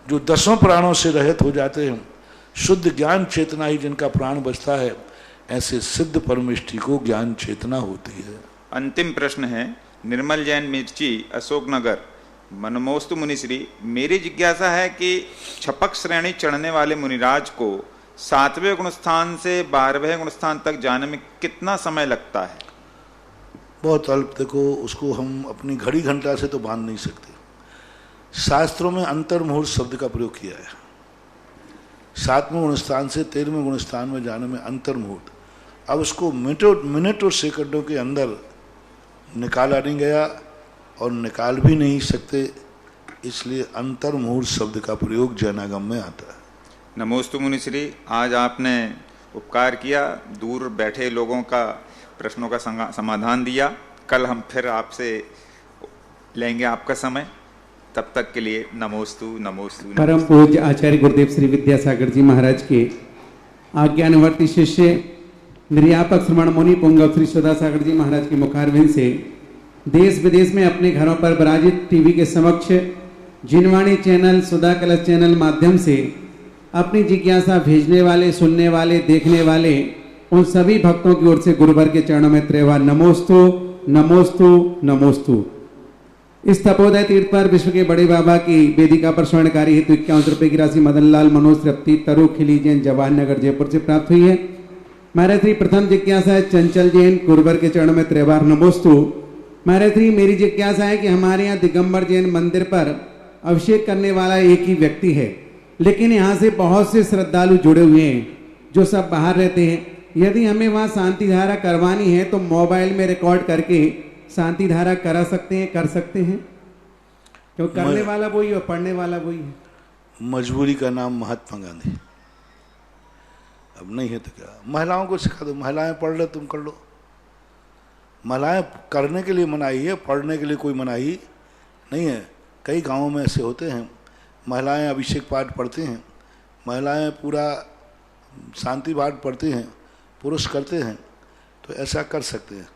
जो 10 प्राणों से रहित हो जाते हैं, शुद्ध ज्ञान चेतना ही जिनका प्राण बचता है, ऐसे सिद्ध परमेष्ठी को ज्ञान चेतना होती है। अंतिम प्रश्न है निर्मल जैन मिर्ची अशोकनगर। मनमोस्तु मुनिश्री, मेरी जिज्ञासा है कि छपक श्रेणी चढ़ने वाले मुनिराज को 7वें गुण स्थान से 12वें गुण स्थान तक जाने में कितना समय लगता है? बहुत अल्प। देखो, उसको हम अपनी घड़ी घंटा से तो बांध नहीं सकते। शास्त्रों में अंतर मुहूर्त शब्द का प्रयोग किया है। 7वें गुण स्थान से 13वें गुण स्थान में जाने में अंतर मुहूर्त। अब उसको मिनट और सेकंडों के अंदर निकाला नहीं गया और निकाल भी नहीं सकते, इसलिए अंतर्मुहूर्त शब्द का प्रयोग जैनागम में आता है। नमोस्तु मुनिश्री, आज आपने उपकार किया, दूर बैठे लोगों का प्रश्नों का समाधान दिया। कल हम फिर आपसे लेंगे आपका समय, तब तक के लिए नमोस्तु नमोस्तु। परम पूज्य आचार्य गुरुदेव श्री विद्यासागर जी महाराज के आज्ञानुवर्ती शिष्य निर्यापक श्रमण मुनि पुंगव श्री सदासागर जी महाराज के मुखारविंद से देश विदेश में अपने घरों पर विराजित टीवी के समक्ष जिनवाणी चैनल, सुधा कलश चैनल माध्यम से अपनी जिज्ञासा भेजने वाले, सुनने वाले, देखने वाले उन सभी भक्तों की ओर से गुरुवर के चरणों में त्रैवार नमोस्तु नमोस्तु नमोस्तु। इस तपोदय तीर्थ पर विश्व के बड़े बाबा की वेदिका पर स्वर्णकारी हेतु 51 रुपए की राशि मदनलाल मनोज तृप्ति तरु खिली जैन जवाहर नगर जयपुर से प्राप्त हुई है। महाराज श्री प्रथम जिज्ञासा है चंचल जैन, गुरुवर के चरणों में त्रैवार नमोस्तु। महाराज श्री मेरी जिज्ञासा है कि हमारे यहाँ दिगंबर जैन मंदिर पर अभिषेक करने वाला एक ही व्यक्ति है, लेकिन यहाँ से बहुत से श्रद्धालु जुड़े हुए हैं जो सब बाहर रहते हैं। यदि हमें वहाँ शांति धारा करवानी है तो मोबाइल में रिकॉर्ड करके शांति धारा करा सकते हैं, कर सकते हैं? क्यों करने वाला वही और पढ़ने वाला वही है। मजबूरी का नाम महात्मा गांधी। अब नहीं है तो क्या, महिलाओं को सिखा दो, महिलाएं पढ़ लो, तुम कर लो। महिलाएं करने के लिए मनाही है, पढ़ने के लिए कोई मनाही नहीं है। कई गांवों में ऐसे होते हैं, महिलाएं अभिषेक पाठ पढ़ती हैं, महिलाएं पूरा शांति पाठ पढ़ती हैं, पुरुष करते हैं, तो ऐसा कर सकते हैं।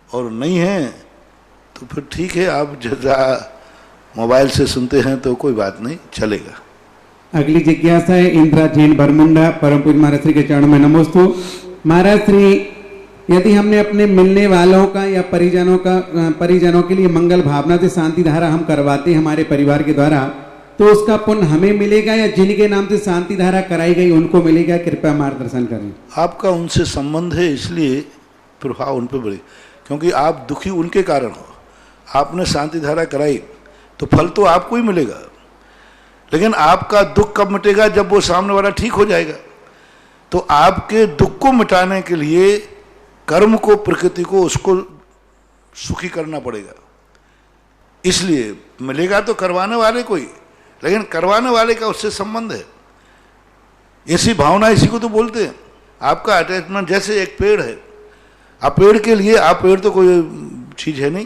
और नहीं है तो फिर ठीक है, आप जैसा मोबाइल से सुनते हैं तो कोई बात नहीं, चलेगा। अगली जिज्ञासा है इंदिरा जैन बरमुंडा, परम पूज्य महाराज श्री के चरणों में नमोस्तु। महाराज श्री, यदि हमने अपने मिलने वालों का या परिजनों के लिए मंगल भावना से शांति धारा हम करवाते हैं हमारे परिवार के द्वारा, तो उसका पुण्य हमें मिलेगा या जिनके नाम से शांति धारा कराई गई उनको मिलेगा? कृपया मार्गदर्शन करें। आपका उनसे संबंध है, इसलिए प्रभाव उन पर बढ़े, क्योंकि आप दुखी उनके कारण हो। आपने शांति धारा कराई तो फल तो आपको ही मिलेगा, लेकिन आपका दुख कब मिटेगा? जब वो सामने वाला ठीक हो जाएगा। तो आपके दुख को मिटाने के लिए कर्म को, प्रकृति को, उसको सुखी करना पड़ेगा। इसलिए मिलेगा तो करवाने वाले को ही, लेकिन करवाने वाले का उससे संबंध है। ऐसी भावना, इसी को तो बोलते हैं। आपका अटैचमेंट जैसे एक पेड़ है, आप पेड़ के लिए, आप पेड़ तो कोई चीज है नहीं,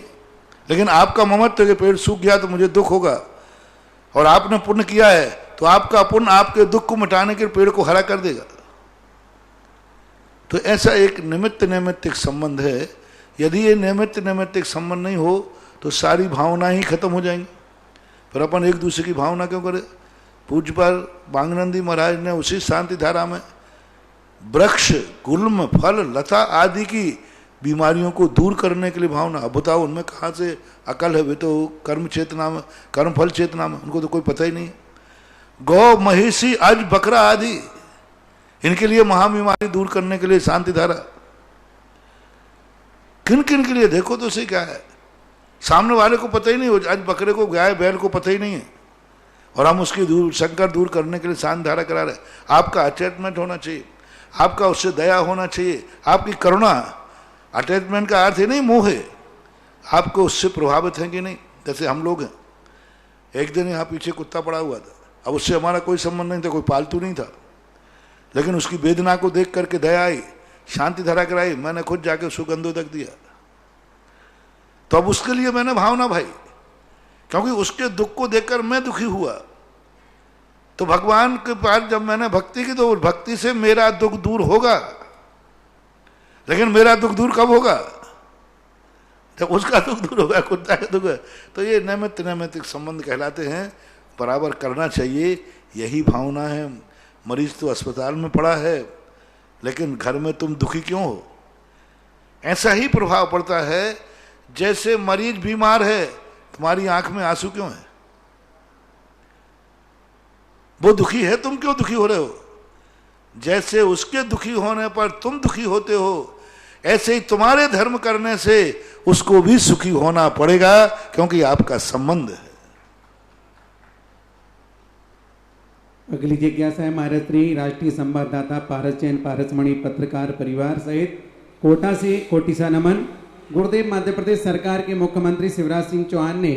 लेकिन आपका ममत्व के पेड़ सूख गया तो मुझे दुख होगा, और आपने पुण्य किया है तो आपका पुण्य आपके दुख को मिटाने के पेड़ को हरा कर देगा। तो ऐसा एक निमित्त नैमित्तिक संबंध है। यदि ये निमित्त नैमित्तिक संबंध नहीं हो तो सारी भावना ही खत्म हो जाएंगी। फिर अपन एक दूसरे की भावना क्यों करें? पूज्यपाल बांगनंदी महाराज ने उसी शांति धारा में वृक्ष, गुल्म, फल, लता आदि की बीमारियों को दूर करने के लिए भावना। अब बताओ उनमें कहाँ से अकल है? वे तो कर्म चेतना में, कर्म फल चेतना में, उनको तो कोई पता ही नहीं। गौ, महिषी, अज, बकरा आदि, इनके लिए महाबीमारी दूर करने के लिए शांति धारा। किन किन के लिए देखो तो सही क्या है, सामने वाले को पता ही नहीं हो। आज बकरे को, गाय बैल को पता ही नहीं है, और हम उसकी संकट दूर करने के लिए शांति धारा करा रहे। आपका अटैचमेंट होना चाहिए, आपका उससे दया होना चाहिए, आपकी करुणा। अटैचमेंट का अर्थ ही नहीं मोह है, आपको उससे प्रभावित हैं कि नहीं। जैसे हम लोग हैं, एक दिन यहाँ पीछे कुत्ता पड़ा हुआ था, अब उससे हमारा कोई संबंध नहीं था, कोई पालतू नहीं था, लेकिन उसकी वेदना को देख करके दया आई, शांति धारा कराई, मैंने खुद जाके उसको गंधोदक दिया। तो अब उसके लिए मैंने भावना भाई, क्योंकि उसके दुख को देखकर मैं दुखी हुआ। तो भगवान के पास जब मैंने भक्ति की तो भक्ति से मेरा दुख दूर होगा, लेकिन मेरा दुख दूर कब होगा? जब उसका दुख दूर होगा, कुत्ता का दुख है। तो ये नैमित्त नैमित्तिक संबंध कहलाते हैं, बराबर करना चाहिए। यही भावना है। मरीज तो अस्पताल में पड़ा है, लेकिन घर में तुम दुखी क्यों हो? ऐसा ही प्रभाव पड़ता है। जैसे मरीज बीमार है, तुम्हारी आंख में आंसू क्यों है? वो दुखी है, तुम क्यों दुखी हो रहे हो? जैसे उसके दुखी होने पर तुम दुखी होते हो, ऐसे ही तुम्हारे धर्म करने से उसको भी सुखी होना पड़ेगा, क्योंकि आपका संबंध है। अगली जिज्ञासा है महाराज श्री राष्ट्रीय संवाददाता पारस जैन पारसमणि पत्रकार परिवार सहित कोटा से कोटि सा नमन। गुरुदेव, मध्य प्रदेश सरकार के मुख्यमंत्री शिवराज सिंह चौहान ने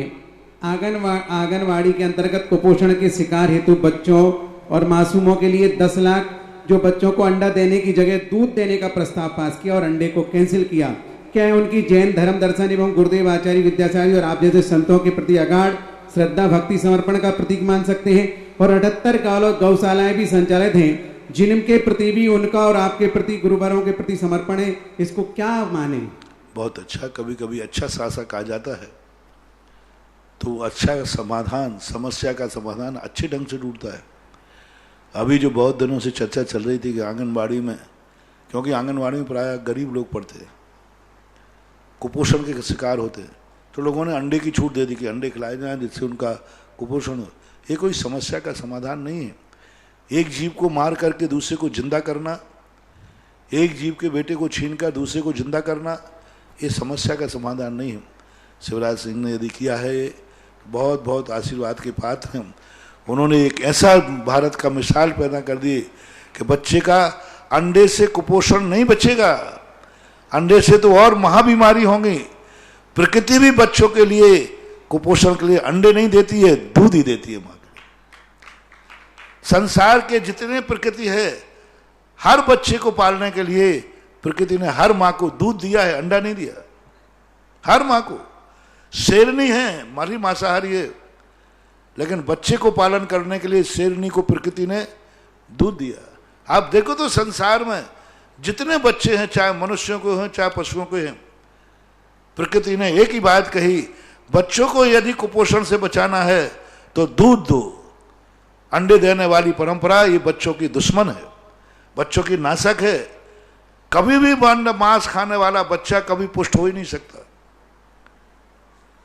आंगनवाड़ी के अंतर्गत कुपोषण के शिकार हेतु बच्चों और मासूमों के लिए 10 लाख जो बच्चों को अंडा देने की जगह दूध देने का प्रस्ताव पास किया और अंडे को कैंसिल किया। क्या उनकी जैन धर्म दर्शन एवं गुरुदेव आचार्य विद्यासागर और आप जैसे संतों के प्रति अगाध श्रद्धा भक्ति समर्पण का प्रतीक मान सकते हैं? और 78 गौशालाएं भी संचालित हैं, जिनके प्रति भी उनका और आपके प्रति गुरुवरों के प्रति समर्पण है, इसको क्या माने? बहुत अच्छा। कभी कभी अच्छा शासक आ जाता है तो अच्छा समाधान, समस्या का समाधान अच्छे ढंग से ढूंढता है। अभी जो बहुत दिनों से चर्चा चल रही थी कि आंगनबाड़ी में, क्योंकि आंगनबाड़ी में प्रायः गरीब लोग पढ़ते हैं, कुपोषण के शिकार होते हैं, तो लोगों ने अंडे की छूट दे दी कि अंडे खिलाए जाएं जिससे उनका कुपोषण हो। ये कोई समस्या का समाधान नहीं है। एक जीव को मार करके दूसरे को जिंदा करना, एक जीव के बेटे को छीन कर दूसरे को जिंदा करना, ये समस्या का समाधान नहीं है। शिवराज सिंह ने यदि किया है, बहुत बहुत आशीर्वाद के पात्र हैं। उन्होंने एक ऐसा भारत का मिसाल पैदा कर दी कि बच्चे का अंडे से कुपोषण नहीं बचेगा, अंडे से तो और महाबीमारी होंगी। प्रकृति भी बच्चों के लिए कुपोषण के लिए अंडे नहीं देती है, दूध ही देती है माँ के। संसार के जितने प्रकृति है, हर बच्चे को पालने के लिए प्रकृति ने हर माँ को दूध दिया है, अंडा नहीं दिया। हर माँ को शेरनी है, मारी मांसाहारी है, लेकिन बच्चे को पालन करने के लिए शेरनी को प्रकृति ने दूध दिया। आप देखो तो संसार में जितने बच्चे हैं, चाहे मनुष्यों को हैं चाहे पशुओं को हैं, प्रकृति ने एक ही बात कही, बच्चों को यदि कुपोषण से बचाना है तो दूध दो। अंडे देने वाली परंपरा ये बच्चों की दुश्मन है, बच्चों की नाशक है। कभी भी मांस खाने वाला बच्चा कभी पुष्ट हो ही नहीं सकता,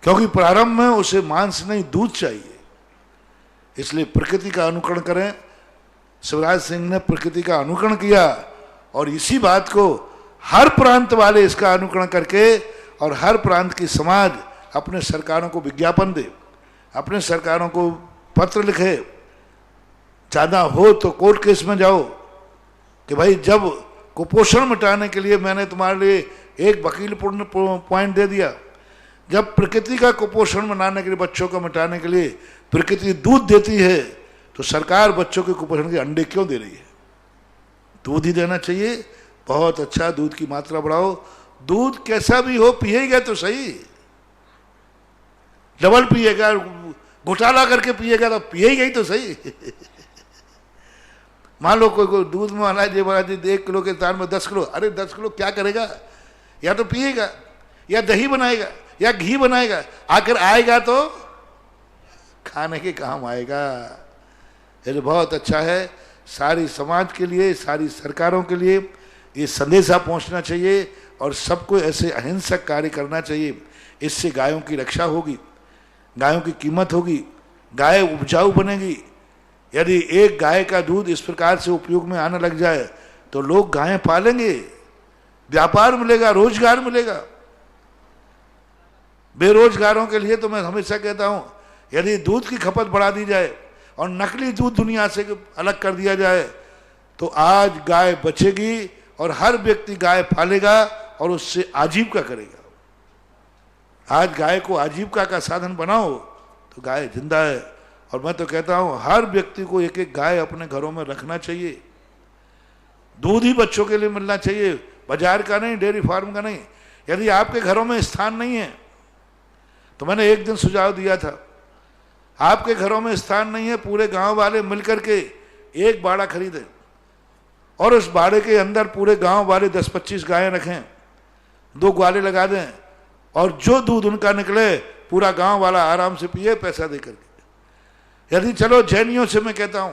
क्योंकि प्रारंभ में उसे मांस नहीं दूध चाहिए। इसलिए प्रकृति का अनुकरण करें। शिवराज सिंह ने प्रकृति का अनुकरण किया और इसी बात को हर प्रांत वाले इसका अनुकरण करके और हर प्रांत की समाज अपने सरकारों को विज्ञापन दे, अपने सरकारों को पत्र लिखे, ज़्यादा हो तो कोर्ट केस में जाओ कि भाई जब कुपोषण मिटाने के लिए मैंने तुम्हारे लिए एक वकीलपूर्ण पॉइंट दे दिया, जब प्रकृति का कुपोषण मनाने के लिए, बच्चों को मिटाने के लिए प्रकृति दूध देती है, तो सरकार बच्चों के कुपोषण के अंडे क्यों दे रही है? दूध ही देना चाहिए। बहुत अच्छा, दूध की मात्रा बढ़ाओ। दूध कैसा भी हो पिएगा तो सही, डबल पिएगा, घोटाला करके पिएगा तो पिएगा ही तो सही। मान लो कोई दूध में वाला जी 1 किलो के स्थान में 10 किलो, अरे 10 किलो क्या करेगा? या तो पिएगा या दही बनाएगा या घी बनाएगा, आकर आएगा तो खाने के काम आएगा। ये बहुत अच्छा है। सारी समाज के लिए, सारी सरकारों के लिए ये संदेशा पहुंचना चाहिए और सबको ऐसे अहिंसक कार्य करना चाहिए। इससे गायों की रक्षा होगी, गायों की कीमत होगी, गाय उपजाऊ बनेगी। यदि एक गाय का दूध इस प्रकार से उपयोग में आने लग जाए तो लोग गायें पालेंगे, व्यापार मिलेगा, रोजगार मिलेगा। बेरोजगारों के लिए तो मैं हमेशा कहता हूं, यदि दूध की खपत बढ़ा दी जाए और नकली दूध दुनिया से अलग कर दिया जाए तो आज गाय बचेगी और हर व्यक्ति गाय पालेगा और उससे आजीविका करेगा। आज गाय को आजीविका का साधन बनाओ तो गाय जिंदा है। और मैं तो कहता हूं हर व्यक्ति को एक एक गाय अपने घरों में रखना चाहिए। दूध ही बच्चों के लिए मिलना चाहिए, बाजार का नहीं, डेयरी फार्म का नहीं। यदि आपके घरों में स्थान नहीं है तो मैंने एक दिन सुझाव दिया था, आपके घरों में स्थान नहीं है, पूरे गांव वाले मिलकर के एक बाड़ा खरीदें और उस बाड़े के अंदर पूरे गांव वाले 10-25 गायें रखें, 2 ग्वाले लगा दें और जो दूध उनका निकले पूरा गांव वाला आराम से पिए पैसा दे करके। यदि चलो जैनियों से मैं कहता हूं,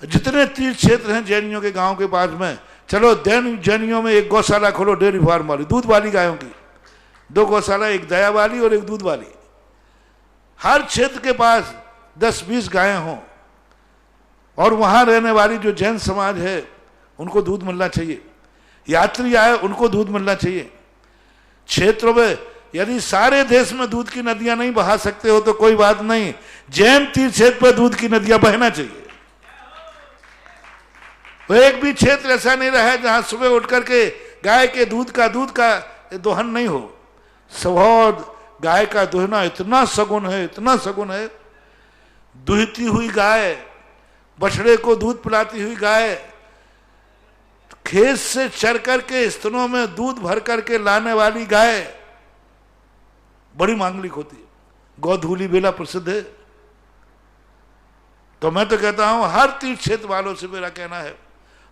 जितने तीर्थ क्षेत्र हैं जैनियों के गांव के पास में, चलो जैनियों में एक गौशाला खोलो, डेयरी फार्म वाली, दूध वाली गायों की 2 गौशाला, एक दया वाली और एक दूध वाली। हर क्षेत्र के पास 10-20 गायें हों और वहां रहने वाली जो जैन समाज है उनको दूध मिलना चाहिए, यात्री आए उनको दूध मिलना चाहिए। क्षेत्रों में यदि सारे देश में दूध की नदियां नहीं बहा सकते हो तो कोई बात नहीं, जैन तीर्थ क्षेत्र पर दूध की नदियां बहना चाहिए। वो एक भी क्षेत्र ऐसा नहीं रहा है जहां सुबह उठ करके गाय के दूध का दोहन नहीं हो। स्वभाव गाय का दोहना इतना सगुन है, इतना सगुन है। दुहती हुई गाय, बछड़े को दूध पिलाती हुई गाय, खेत से चर करके स्तनों में दूध भर करके लाने वाली गाय बड़ी मांगलिक होती है। गौधूली बेला प्रसिद्ध है। तो मैं तो कहता हूं हर तीर्थ क्षेत्र वालों से मेरा कहना है,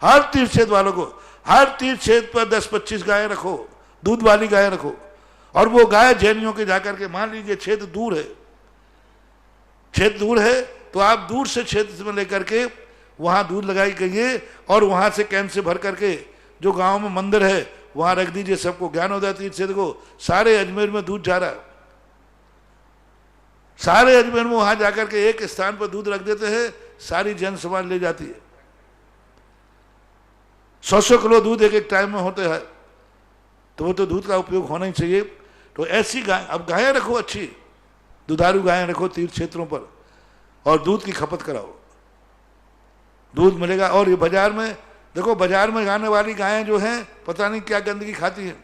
हर तीर्थ क्षेत्र वालों को, हर तीर्थ क्षेत्र पर 10-25 गायें रखो, दूध वाली गायें रखो। और वो गाय जैनियों के जाकर के, मान लीजिए क्षेत्र दूर है, क्षेत्र दूर है, तो आप दूर से क्षेत्र में लेकर के वहां दूध लगाई गई और वहां से कैन से भर करके जो गांव में मंदिर है वहां रख दीजिए। सबको ज्ञान हो जाती है क्षेत्र को। सारे अजमेर में दूध जा रहा है, सारे अजमेर में वहां जाकर के एक स्थान पर दूध रख देते हैं, सारी जन समाज ले जाती है। 100-100 किलो दूध एक एक टाइम में होते हैं, तो वो तो दूध का उपयोग होना ही चाहिए। तो ऐसी गाय, अब गायें रखो, अच्छी दुधारू गायें रखो तीर्थ क्षेत्रों पर, और दूध की खपत कराओ, दूध मिलेगा। और ये बाजार में देखो, बाजार में आने वाली गायें जो हैं पता नहीं क्या गंदगी खाती हैं,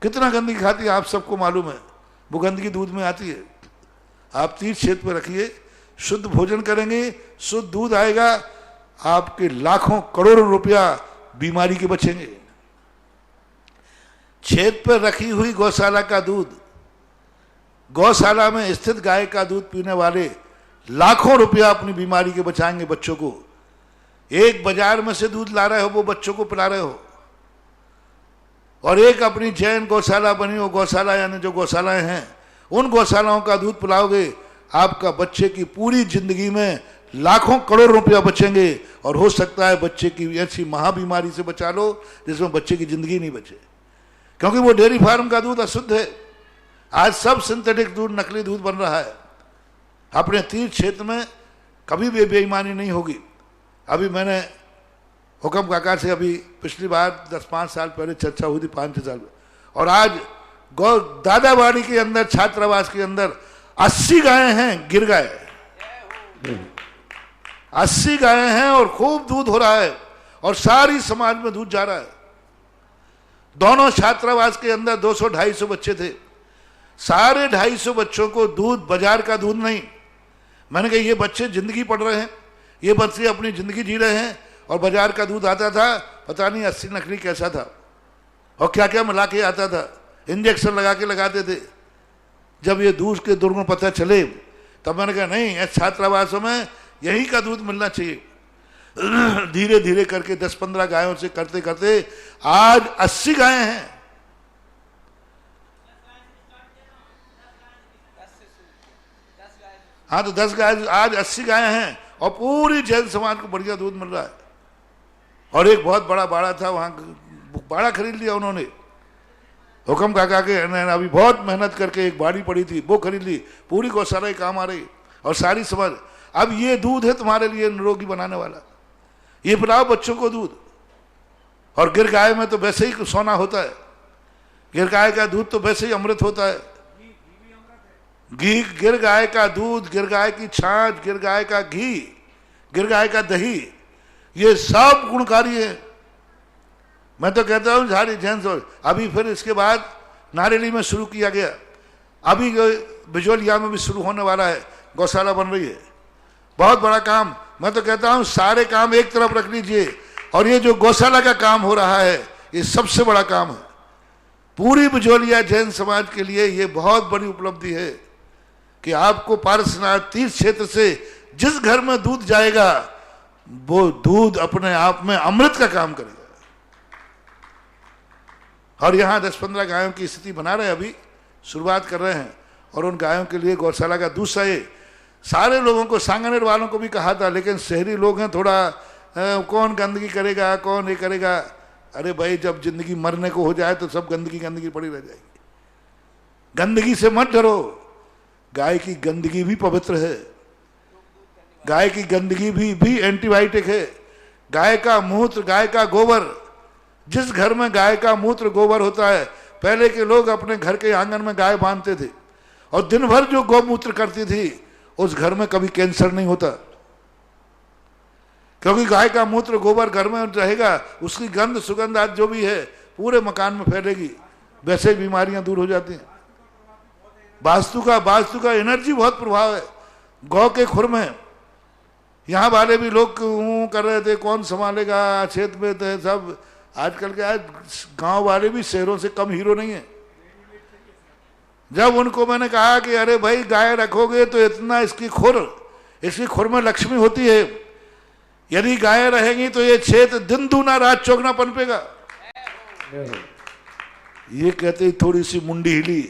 कितना गंदगी खाती है आप सबको मालूम है। वो गंदगी दूध में आती है। आप तीर्थ क्षेत्र पर रखिए, शुद्ध भोजन करेंगे, शुद्ध दूध आएगा, आपके लाखों करोड़ों रुपया बीमारी के बचेंगे। क्षेत्र पर रखी हुई गौशाला का दूध, गौशाला में स्थित गाय का दूध पीने वाले लाखों रुपया अपनी बीमारी के बचाएंगे बच्चों को। एक बाजार में से दूध ला रहे हो, वो बच्चों को पिला रहे हो, और एक अपनी जैन गौशाला बनी हो, गौशाला यानी जो गौशालाएं हैं उन गौशालाओं का दूध पिलाओगे, आपका बच्चे की पूरी जिंदगी में लाखों करोड़ रुपया बचेंगे। और हो सकता है बच्चे की ऐसी महाबीमारी से बचा लो जिसमें बच्चे की जिंदगी नहीं बचे, क्योंकि वो डेयरी फार्म का दूध अशुद्ध है। आज सब सिंथेटिक दूध, नकली दूध बन रहा है। अपने तीर्थ क्षेत्र में कभी भी बेईमानी नहीं होगी। अभी मैंने हुक्म काका से अभी पिछली बार 10-5 साल पहले चर्चा हुई थी, 5-6 साल में, और आज गौ दादाबाड़ी के अंदर, छात्रावास के अंदर 80 गायें हैं, गिर गाय 80 गायें हैं, और खूब दूध हो रहा है, और सारी समाज में दूध जा रहा है। दोनों छात्रावास के अंदर 200-250 बच्चे थे, सारे 250 बच्चों को दूध, बाजार का दूध नहीं। मैंने कहा ये बच्चे जिंदगी पढ़ रहे हैं, ये बच्चे अपनी जिंदगी जी रहे हैं, और बाजार का दूध आता था, पता नहीं 80 नकली कैसा था, और क्या क्या मिला के आता था, इंजेक्शन लगा के लगाते थे। जब ये दूध के दुर्गुण पता चले, तब मैंने कहा नहीं, ऐसे छात्रावासों में यही का दूध मिलना चाहिए। धीरे धीरे करके 10-15 गायों से करते करते आज 80 गायें हैं। हाँ, तो 10 गाय, आज 80 गायें हैं, और पूरी जैन समाज को बढ़िया दूध मिल रहा है। और एक बहुत बड़ा बाड़ा था, वहां बाड़ा खरीद लिया उन्होंने, हुक्म काका के, अभी बहुत मेहनत करके एक बाड़ी पड़ी थी वो खरीद ली, पूरी गौशाला काम आ रही, और सारी समाज। अब ये दूध है तुम्हारे लिए निरोगी बनाने वाला, ये पिलाओ बच्चों को दूध। और गिर गाय में तो वैसे ही सोना होता है, गिर गाय का दूध तो वैसे ही अमृत होता है। घी, गिर गाय का दूध, गिर गाय की छाछ, गिर गाय का घी, गिर गाय का दही, ये सब गुणकारी है। मैं तो कहता हूँ झाड़ी जैन से। अभी फिर इसके बाद नारेली में शुरू किया गया, अभी बिजोलिया में भी शुरू होने वाला है, गौशाला बन रही है, बहुत बड़ा काम। मैं तो कहता हूँ सारे काम एक तरफ रख लीजिए, और ये जो गौशाला का काम हो रहा है ये सबसे बड़ा काम है। पूरी बिजोलिया जैन समाज के लिए ये बहुत बड़ी उपलब्धि है कि आपको पारसनाथ तीर्थ क्षेत्र से जिस घर में दूध जाएगा वो दूध अपने आप में अमृत का काम करेगा। और यहाँ 10-15 गायों की स्थिति बना रहे हैं, अभी शुरुआत कर रहे हैं, और उन गायों के लिए गौशाला का दूसरा ये सारे लोगों को, सांगनेर वालों को भी कहा था, लेकिन शहरी लोग हैं थोड़ा कौन गंदगी करेगा, कौन ये करेगा। अरे भाई, जब जिंदगी मरने को हो जाए तो सब गंदगी गंदगी पड़ी रह जाएगी। गंदगी से मत डरो, गाय की गंदगी भी पवित्र है, गाय की गंदगी भी एंटीबायोटिक है। गाय का मूत्र, गाय का गोबर, जिस घर में गाय का मूत्र गोबर होता है, पहले के लोग अपने घर के आंगन में गाय बांधते थे, और दिन भर जो गौमूत्र करती थी उस घर में कभी कैंसर नहीं होता। क्योंकि गाय का मूत्र गोबर घर में रहेगा, उसकी गंध सुगंध आज जो भी है पूरे मकान में फैलेगी, वैसे ही बीमारियां दूर हो जाती हैं। वास्तु का एनर्जी बहुत प्रभाव है। गौ के खुर में यहाँ वाले भी लोग कर रहे थे, कौन संभालेगा, क्षेत्र में थे सब। आजकल के आज गांव वाले भी शहरों से कम हीरो नहीं है। जब उनको मैंने कहा कि अरे भाई गाय रखोगे तो इतना इसकी खुर में लक्ष्मी होती है, यदि गाय रहेंगी तो ये क्षेत्र दिन दूना रात चौगुना पनपेगा। ये कहते ही थोड़ी सी मुंडी हिली।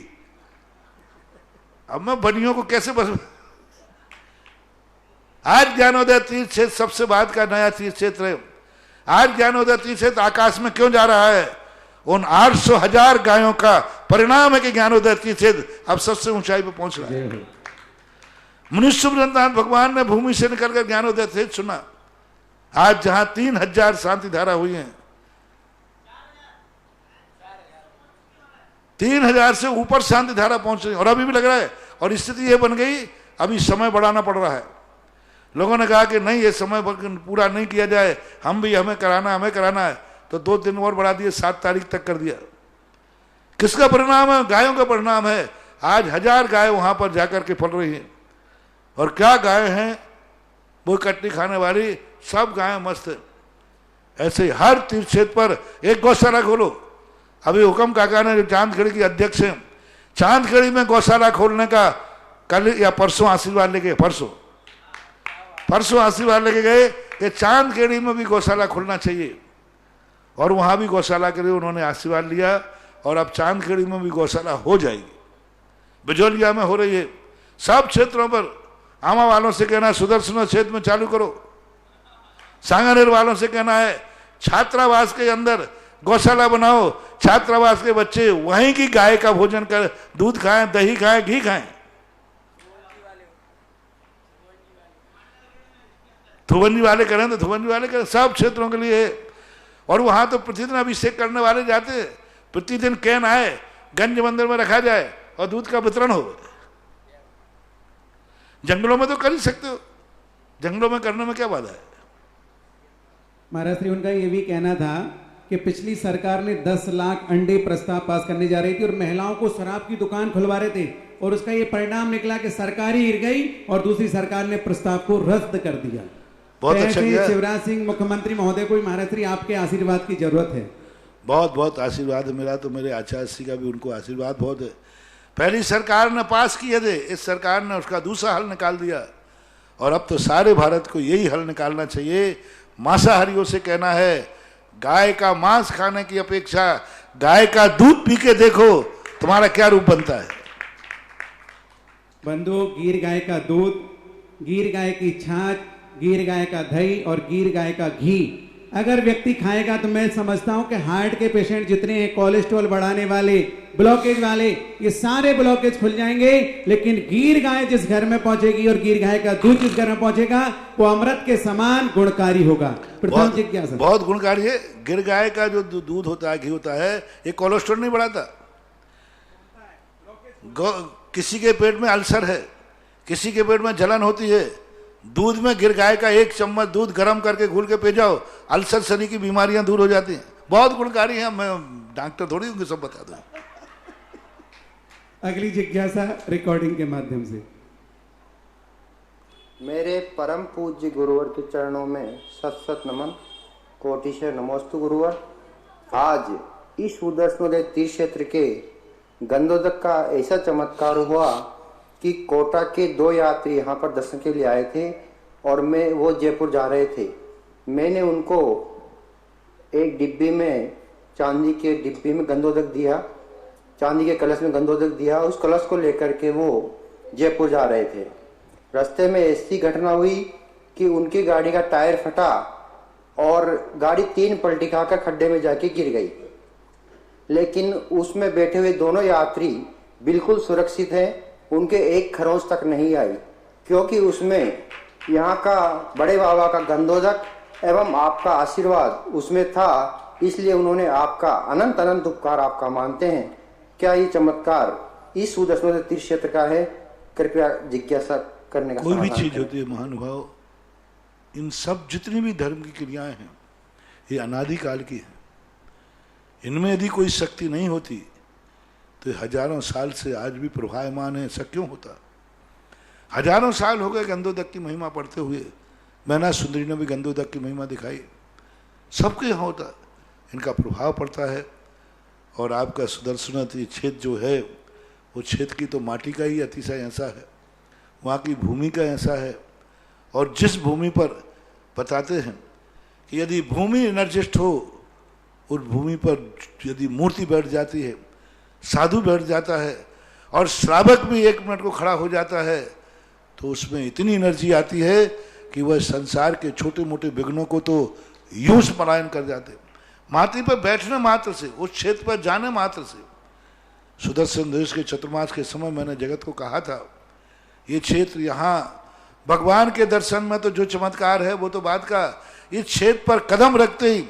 अब मैं बनियों को कैसे बस। आज ज्ञानोदय तीर्थ क्षेत्र सबसे बाद का नया तीर्थ क्षेत्र है। आज ज्ञानोदय तीर्थ क्षेत्र आकाश में क्यों जा रहा है? उन 800,000 गायों का परिणाम है कि ज्ञानोदय तीर्थ क्षेत्र अब सबसे ऊंचाई पर पहुंच रहा है। मनुष्य वृंदावन भगवान ने भूमि से निकलकर ज्ञानोदय तीर्थ चुना। आज जहां 3,000 शांति धारा हुई हैं, 3,000 से ऊपर शांति धारा पहुंच रही है। और अभी भी लग रहा है। और स्थिति ये बन गई, अभी समय बढ़ाना पड़ रहा है। लोगों ने कहा कि नहीं, ये समय पूरा नहीं किया जाए, हमें कराना है, तो 2 दिन और बढ़ा दिए, 7 तारीख तक कर दिया। किसका परिणाम है? गायों का परिणाम है। आज 1000 गाय वहां पर जाकर के पल रही हैं। और क्या गाय हैं वो, कट्टी खाने वाली सब गायें मस्त है। ऐसे ही हर तीर्थ क्षेत्र पर एक गौशाला खोलो। अभी हुक्म काका ने, जो चांदखेड़ी की अध्यक्ष हैं, चांदखेड़ी में गौशाला खोलने का कल या परसों आशीर्वाद लेके परसों आशीर्वाद लेके गए कि चांदखेड़ी में भी गौशाला खुलना चाहिए। और वहां भी गौशाला के लिए उन्होंने आशीर्वाद लिया। और अब चांदखेड़ी में भी गौशाला हो जाएगी। बिजोलिया में हो रही है। सब क्षेत्रों पर आमा वालों से कहना है सुदर्शन क्षेत्र में चालू करो। सांगानेर वालों से कहना है छात्रावास के अंदर गौशाला बनाओ। छात्रावास के बच्चे वहीं की गाय का भोजन कर, दूध खाएं, दही खाएं, घी खाएं। थुवंजी वाले करें तो थुवंजी वाले करें, सब क्षेत्रों के लिए है। और वहां तो प्रतिदिन अभिषेक करने वाले जाते, प्रतिदिन कैन आए, गंज मंदिर में रखा जाए और दूध का वितरण हो। जंगलों में तो कर ही सकते हो, जंगलों में करने में क्या बाधा है? महाराज श्री, उनका ये भी कहना था कि पिछली सरकार ने 10 लाख अंडे प्रस्ताव पास करने जा रही थी और महिलाओं को शराब की दुकान खुलवा रहे थे, और उसका ये परिणाम निकला कि सरकार ही गिर गई और दूसरी सरकार ने प्रस्ताव को रद्द कर दिया। बहुत अच्छा किया। शिवराज सिंह मुख्यमंत्री महोदय को महाराज श्री आपके आशीर्वाद की जरूरत है। बहुत बहुत आशीर्वाद है मेरा, तो मेरे आचार्य श्री का भी उनको आशीर्वाद बहुत है। पहली सरकार ने पास किए थे, इस सरकार ने उसका दूसरा हल निकाल दिया। और अब तो सारे भारत को यही हल निकालना चाहिए। मांसाहारियों से कहना है, गाय का मांस खाने की अपेक्षा गाय का दूध पी के देखो तुम्हारा क्या रूप बनता है। बंधु, गिर गाय का दूध, गिर गाय की छाछ, गिर गाय का दही और गिर गाय का घी अगर व्यक्ति खाएगा तो मैं समझता हूं कि हार्ट के पेशेंट जितने हैं, कोलेस्ट्रॉल बढ़ाने वाले, ब्लॉकेज वाले, ये सारे ब्लॉकेज खुल जाएंगे। लेकिन गिर गाय जिस घर में पहुंचेगी और गिर गाय का दूध जिस घर में पहुंचेगा वो अमृत के समान गुणकारी होगा। प्रथम जिज्ञासा, बहुत गुणकारी है। गिर गाय का जो दूध होता है, घी होता है, ये कोलेस्ट्रॉल नहीं बढ़ाता। किसी के पेट में अल्सर है, किसी के पेट में जलन होती है, दूध में गिर गाय का 1 चम्मच दूध गर्म करके घुल के पी जाओ, अल्सर शनि की बीमारियां दूर हो जाती हैं। बहुत गुणकारी है। मैं डॉक्टर थोड़ी हूँ सब बता दूं। अगली जिज्ञासा रिकॉर्डिंग के माध्यम से। मेरे परम पूज्य गुरुवर के चरणों में सत सत नमन, कोटिशय नमोस्तु गुरुवर। आज इस सुदर्शनोदय तीर्थ क्षेत्र के गंधोदक का ऐसा चमत्कार हुआ कि कोटा के 2 यात्री यहाँ पर दर्शन के लिए आए थे और वो जयपुर जा रहे थे। मैंने उनको एक डिब्बी में, चांदी के डिब्बी में गंधोदक दिया, चांदी के कलश में गंधोदक दिया। उस कलश को लेकर के वो जयपुर जा रहे थे। रास्ते में ऐसी घटना हुई कि उनकी गाड़ी का टायर फटा और गाड़ी 3 पलटी खाकर खड्डे में जाके गिर गई। लेकिन उसमें बैठे हुए दोनों यात्री बिल्कुल सुरक्षित हैं, उनके एक खरोंच तक नहीं आई, क्योंकि उसमें यहाँ का बड़े बाबा का गंधोदक एवं आपका आशीर्वाद उसमें था। इसलिए उन्होंने आपका अनंत अनंत उपकार आपका मानते हैं। क्या ये चमत्कार इस सुदर्शन तीर्थ क्षेत्र का है? कृपया जिज्ञासा करने का कोई भी चीज होती है महानुभाव, इन सब जितनी भी धर्म की क्रियाएं हैं ये अनादिकाल की हैं। इनमें यदि कोई शक्ति नहीं होती तो हजारों साल से आज भी प्रभायमान है। ऐसा क्यों होता? हजारों साल हो गए गंधोदक की महिमा पढ़ते हुए। मैना सुंदरी ने भी गंधोदक की महिमा दिखाई। सबके यहाँ होता है, इनका प्रभाव पड़ता है। और आपका सुदर्शन क्षेत्र जो है वो क्षेत्र की तो माटी का ही अतिशय ऐसा है, वहाँ की भूमि का ऐसा है। और जिस भूमि पर बताते हैं कि यदि भूमि एनर्जिस्ट हो, उस भूमि पर यदि मूर्ति बैठ जाती है, साधु बैठ जाता है और श्रावक भी 1 मिनट को खड़ा हो जाता है, तो उसमें इतनी एनर्जी आती है कि वह संसार के छोटे मोटे विघ्नों को तो यूं पलायन कर जाते। माटी पर बैठने मात्र से, उस क्षेत्र पर जाने मात्र से। सुदर्शन देश के चतुर्मास के समय मैंने जगत को कहा था, ये क्षेत्र यहाँ भगवान के दर्शन में तो जो चमत्कार है वो तो बात का, इस क्षेत्र पर कदम रखते ही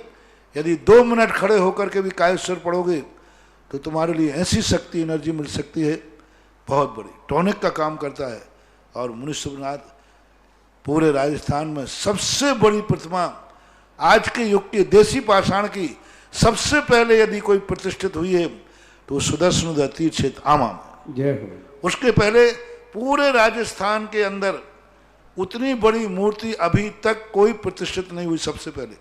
यदि 2 मिनट खड़े होकर के भी कायेश्वर पढ़ोगे तो तुम्हारे लिए ऐसी शक्ति एनर्जी मिल सकती है बहुत बड़ी, टॉनिक का काम करता है। और मुनीश्वरनाथ पूरे राजस्थान में सबसे बड़ी प्रतिमा आज के युग के देसी पाषाण की सबसे पहले यदि कोई प्रतिष्ठित हुई है तो सुदर्शन तीर्थ क्षेत्र आमा में। जय हो। उसके पहले पूरे राजस्थान के अंदर उतनी बड़ी मूर्ति अभी तक कोई प्रतिष्ठित नहीं हुई। सबसे पहले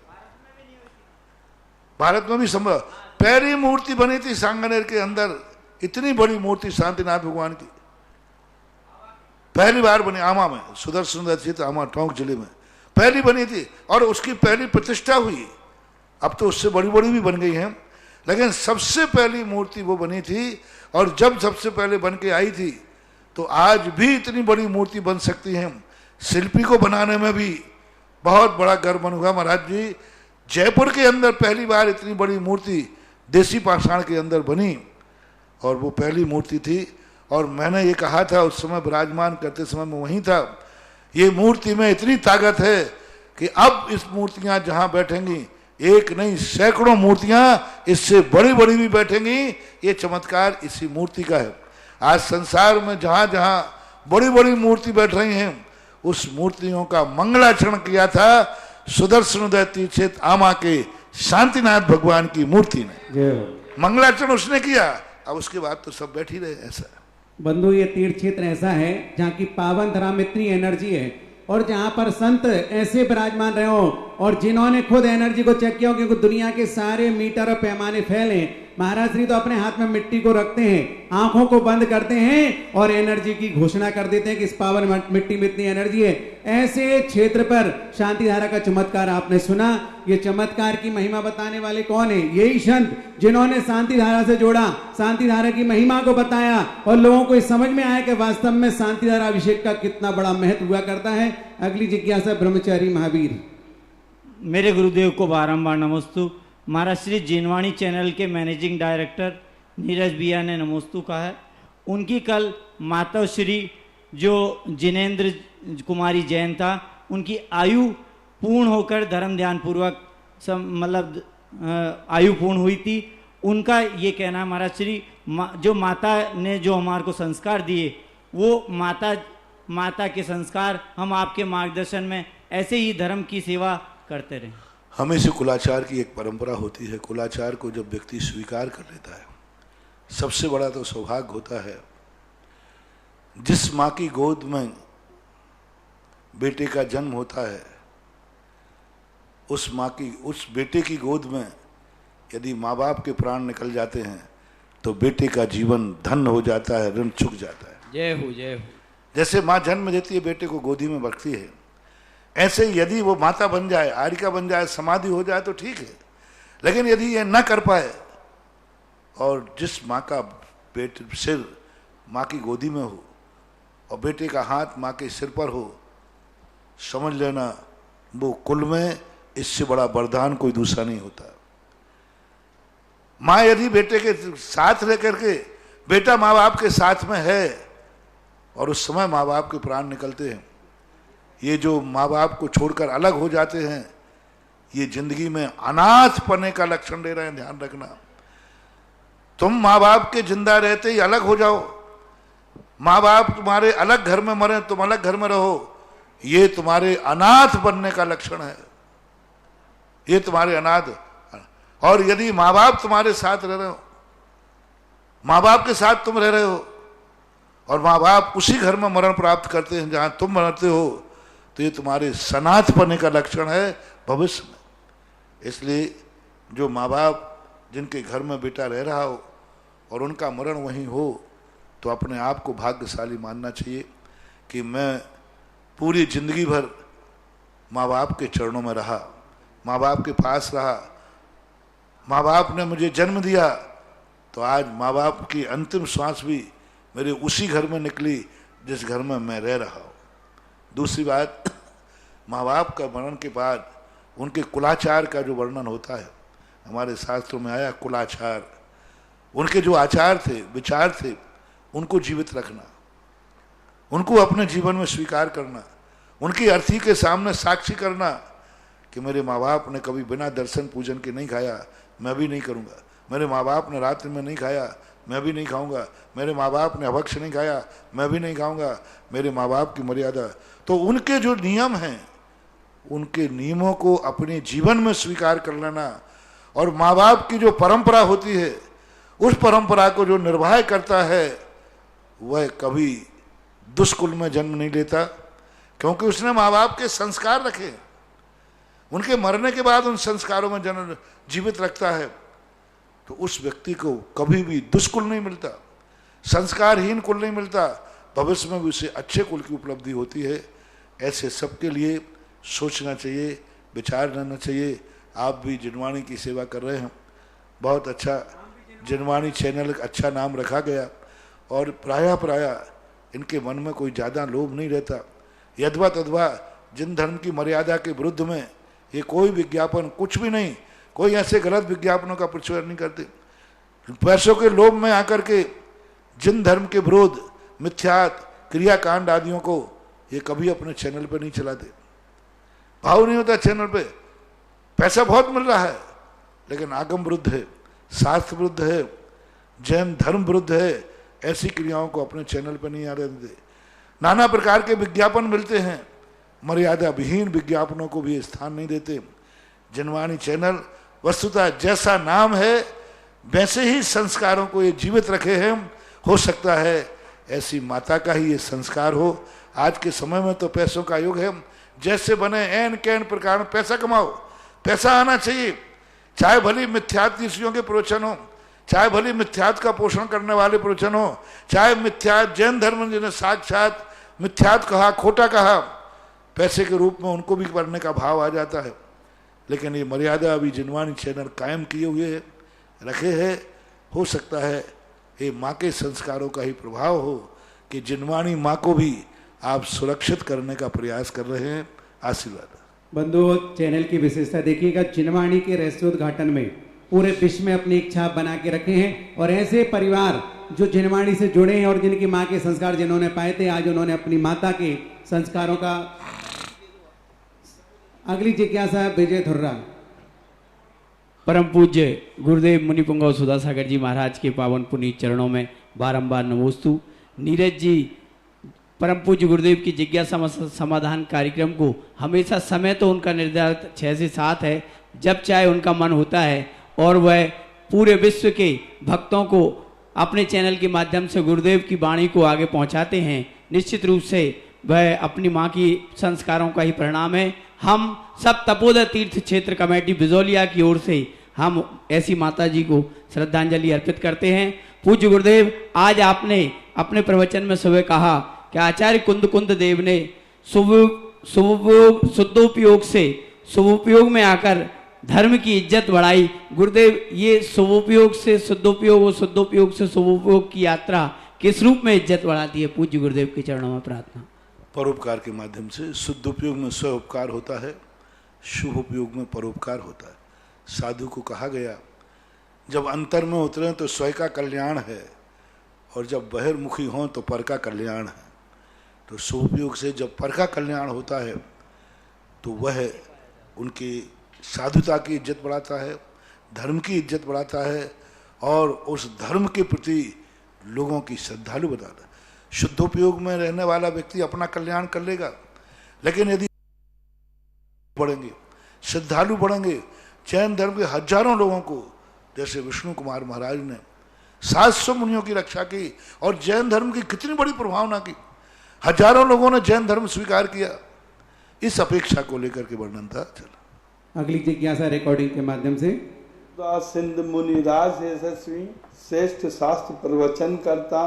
भारत में भी संभव पहली मूर्ति बनी थी सांगनेर के अंदर, इतनी बड़ी मूर्ति शांतिनाथ भगवान की पहली बार बनी आमा में, सुदर्शन क्षेत्र आमा टोंक जिले में पहली बनी थी और उसकी पहली प्रतिष्ठा हुई। अब तो उससे बड़ी बड़ी भी बन गई हैं, लेकिन सबसे पहली मूर्ति वो बनी थी। और जब सबसे पहले बन के आई थी तो आज भी इतनी बड़ी मूर्ति बन सकती है। शिल्पी को बनाने में भी बहुत बड़ा गर्व बनुगा महाराज जी। जयपुर के अंदर पहली बार इतनी बड़ी मूर्ति देसी पाषाण के अंदर बनी और वो पहली मूर्ति थी। और मैंने ये कहा था उस समय विराजमान करते समय मैं वहीं था, ये मूर्ति में इतनी ताकत है कि अब इस मूर्तियां जहां बैठेंगी, एक नहीं सैकड़ों मूर्तियां इससे बड़ी बड़ी भी बैठेंगी। ये चमत्कार इसी मूर्ति का है। आज संसार में जहां जहां बड़ी बड़ी मूर्ति बैठ रही हैं, उस मूर्तियों का मंगलाचरण किया था सुदर्शन तीर्थ क्षेत्र आमा के शांतिनाथ भगवान की मूर्ति ने। मंगलाचरण उसने किया, अब उसके बाद तो सब बैठ ही रहे। ऐसा बंधु, ये तीर्थ क्षेत्र ऐसा है जहाँ की पावन धरा में इतनी एनर्जी है और जहाँ पर संत ऐसे विराजमान रहे हो और जिन्होंने खुद एनर्जी को चेक किया, क्योंकि दुनिया के सारे मीटर और पैमाने फैले, महाराज श्री तो अपने हाथ में मिट्टी को रखते हैं, आंखों को बंद करते हैं और एनर्जी की घोषणा कर देते हैं कि इस पावन मिट्टी में इतनी एनर्जी है। ऐसे क्षेत्र पर शांति धारा का चमत्कार आपने सुना। ये चमत्कार की महिमा बताने वाले कौन है? यही संत जिन्होंने शांति धारा से जोड़ा, शांति धारा की महिमा को बताया और लोगों को समझ में आया कि वास्तव में शांति धारा अभिषेक का कितना बड़ा महत्व हुआ करता है। अगली जिज्ञासा ब्रह्मचारी महावीर। मेरे गुरुदेव को बारंबार नमस्तु। महाराज श्री जिनवाणी चैनल के मैनेजिंग डायरेक्टर नीरज भैया ने नमस्तु कहा है। उनकी कल माता श्री जो जिनेंद्र कुमारी जैन था, उनकी आयु पूर्ण होकर धर्म ध्यान पूर्वक मतलब आयु पूर्ण हुई थी। उनका ये कहना महाराज श्री जो माता ने जो हमारे को संस्कार दिए, वो माता के संस्कार हम आपके मार्गदर्शन में ऐसे ही धर्म की सेवा करते रहें। हमें से कुलाचार की एक परंपरा होती है। कुलाचार को जब व्यक्ति स्वीकार कर लेता है, सबसे बड़ा तो सौभाग्य होता है जिस माँ की गोद में बेटे का जन्म होता है, उस बेटे की गोद में यदि माँ बाप के प्राण निकल जाते हैं तो बेटे का जीवन धन्य हो जाता है, ऋण चुक जाता है। जय हो जय हो। जैसे माँ जन्म देती है, बेटे को गोदी में रखती है, ऐसे यदि वो माता बन जाए, आरिका बन जाए, समाधि हो जाए तो ठीक है। लेकिन यदि ये न कर पाए और जिस माँ का बेटे सिर माँ की गोदी में हो और बेटे का हाथ माँ के सिर पर हो, समझ लेना वो कुल में इससे बड़ा वरदान कोई दूसरा नहीं होता। माँ यदि बेटे के साथ रह करके, बेटा माँ बाप के साथ में है और उस समय माँ बाप के प्राण निकलते हैं, ये जो माँ बाप को छोड़कर अलग हो जाते हैं, ये जिंदगी में अनाथ पने का लक्षण दे रहे हैं। ध्यान रखना, तुम माँ बाप के जिंदा रहते ही अलग हो जाओ, माँ बाप तुम्हारे अलग घर में मरे, तुम अलग घर में रहो, ये तुम्हारे अनाथ बनने का लक्षण है, ये तुम्हारे अनाथ। और यदि माँ बाप तुम्हारे साथ रह रहे हो, माँ बाप के साथ तुम रह रहे हो, और माँ बाप उसी घर में मरण प्राप्त करते हैं जहां तुम मरते हो, तो ये तुम्हारे सनाथ बनने का लक्षण है भविष्य में। इसलिए जो माँ बाप जिनके घर में बेटा रह रहा हो और उनका मरण वहीं हो, तो अपने आप को भाग्यशाली मानना चाहिए कि मैं पूरी जिंदगी भर माँ बाप के चरणों में रहा, माँ बाप के पास रहा, माँ बाप ने मुझे जन्म दिया, तो आज माँ बाप की अंतिम श्वास भी मेरे उसी घर में निकली जिस घर में मैं रह रहा हूँ। दूसरी बात, माँ बाप का मरण के बाद उनके कुलाचार का जो वर्णन होता है, हमारे शास्त्रों में आया कुलाचार, उनके जो आचार थे, विचार थे, उनको जीवित रखना, उनको अपने जीवन में स्वीकार करना, उनकी अर्थी के सामने साक्षी करना कि मेरे माँ बाप ने कभी बिना दर्शन पूजन के नहीं खाया, मैं भी नहीं करूँगा। मेरे माँ बाप ने रात्रि में नहीं खाया, मैं भी नहीं खाऊंगा। मेरे माँ बाप ने अभक्ष नहीं खाया, मैं भी नहीं खाऊंगा। मेरे माँ बाप की मर्यादा, तो उनके जो नियम हैं, उनके नियमों को अपने जीवन में स्वीकार कर लेना, और माँ बाप की जो परंपरा होती है, उस परंपरा को जो निर्वाह करता है, वह कभी दुष्कुल में जन्म नहीं लेता, क्योंकि उसने माँ बाप के संस्कार रखे, उनके मरने के बाद उन संस्कारों में जन्म जीवित रखता है, तो उस व्यक्ति को कभी भी दुष्कुल नहीं मिलता, संस्कारहीन कुल नहीं मिलता, भविष्य में भी उसे अच्छे कुल की उपलब्धि होती है। ऐसे सबके लिए सोचना चाहिए, विचार करना चाहिए। आप भी जिनवाणी की सेवा कर रहे हैं, बहुत अच्छा, जिनवाणी चैनल अच्छा नाम रखा गया, और प्रायः इनके मन में कोई ज़्यादा लोभ नहीं रहता। यद्वा तद्वा जिन धर्म की मर्यादा के विरुद्ध में ये कोई विज्ञापन, कुछ भी नहीं, कोई ऐसे गलत विज्ञापनों का प्रचार नहीं करते। पैसों के लोभ में आकर के जिन धर्म के विरोध, मिथ्यात, क्रियाकांड आदियों को ये कभी अपने चैनल पर नहीं चलाते। भाव नहीं होता चैनल पे, पैसा बहुत मिल रहा है, लेकिन आगम विरुद्ध है, शास्त्र विरुद्ध है, जैन धर्म विरुद्ध है, ऐसी क्रियाओं को अपने चैनल पर नहीं आने देते। नाना प्रकार के विज्ञापन मिलते हैं, मर्यादा विहीन विज्ञापनों को भी स्थान नहीं देते। जिनवाणी चैनल वस्तुतः जैसा नाम है वैसे ही संस्कारों को ये जीवित रखे हैं। हो सकता है ऐसी माता का ही ये संस्कार हो। आज के समय में तो पैसों का युग है, जैसे बने एन कैन प्रकार में पैसा कमाओ, पैसा आना चाहिए, चाहे भली मिथ्यात ऋषियों के प्रवचन हो, चाहे भली मिथ्यात का पोषण करने वाले प्रवचन हो, चाहे मिथ्यात जैन धर्म जिन्हें साक्षात मिथ्यात कहा, खोटा कहा, पैसे के रूप में उनको भी करने का भाव आ जाता है। लेकिन ये मर्यादा अभी जिनवाणी चैनल कायम किए हुए है, रखे है। हो सकता है ये माँ के संस्कारों का ही प्रभाव हो कि जिनवाणी माँ को भी आप सुरक्षित करने का प्रयास कर रहे हैं। आशीर्वाद। बंधुओं, चैनल की विशेषता देखिएगा, जिनवाणी के रहस्योद्घाटन में पूरे विश्व में अपनी एक छाप बना के रखे हैं, और ऐसे परिवार जो जिनवाणी से जुड़े हैं और जिनकी माँ के संस्कार जिन्होंने पाए थे, आज उन्होंने अपनी माता के संस्कारों का। अगली जिज्ञासा विजय धुर्रा। परम पूज्य गुरुदेव मुनि पुंगव सुधासागर जी महाराज के पावन पुनीत चरणों में बारंबार नमोस्तु। नीरज जी, परम पूज्य गुरुदेव की जिज्ञासा समाधान कार्यक्रम को हमेशा समय तो उनका निर्धारित 6 से 7 है, जब चाहे उनका मन होता है, और वह पूरे विश्व के भक्तों को अपने चैनल के माध्यम से गुरुदेव की वाणी को आगे पहुंचाते हैं। निश्चित रूप से वह अपनी माँ की संस्कारों का ही परिणाम है। हम सब तपोदय तीर्थ क्षेत्र कमेटी बिजौलिया की ओर से हम ऐसी माता जी को श्रद्धांजलि अर्पित करते हैं। पूज्य गुरुदेव, आज आपने अपने प्रवचन में सुबह कहा कि आचार्य कुंद देव ने शुभोपयोग में आकर धर्म की इज्जत बढ़ाई। गुरुदेव, ये शुभोपयोग से शुद्धोपयोग और शुद्धोपयोग से शुभोपयोग की यात्रा किस रूप में इज्जत बढ़ाती है? पूज्य गुरुदेव के चरणों में प्रार्थना। परोपकार के माध्यम से शुद्ध उपयोग में स्व उपकार होता है, शुभ उपयोग में परोपकार होता है। साधु को कहा गया जब अंतर में उतरे तो स्वयं का कल्याण है, और जब बहिर्मुखी हों तो पर का कल्याण है। तो शुभ उपयोग से जब पर का कल्याण होता है तो वह उनकी साधुता की इज्जत बढ़ाता है, धर्म की इज्जत बढ़ाता है, और उस धर्म के प्रति लोगों की श्रद्धालु बताता है। शुद्धोपयोग में रहने वाला व्यक्ति अपना कल्याण कर लेगा, लेकिन यदि बढ़ेंगे, श्रद्धालु बढ़ेंगे, जैन धर्म के हजारों लोगों को, जैसे विष्णु कुमार महाराज ने 700 मुनियों की रक्षा की और जैन धर्म की कितनी बड़ी प्रभावना की, हजारों लोगों ने जैन धर्म स्वीकार किया, इस अपेक्षा को लेकर के वर्णन था। चलो अगली जिज्ञासा रिकॉर्डिंग के माध्यम से। सिंध मुनिराज यशस्वी, श्रेष्ठ शास्त्र प्रवचन करता,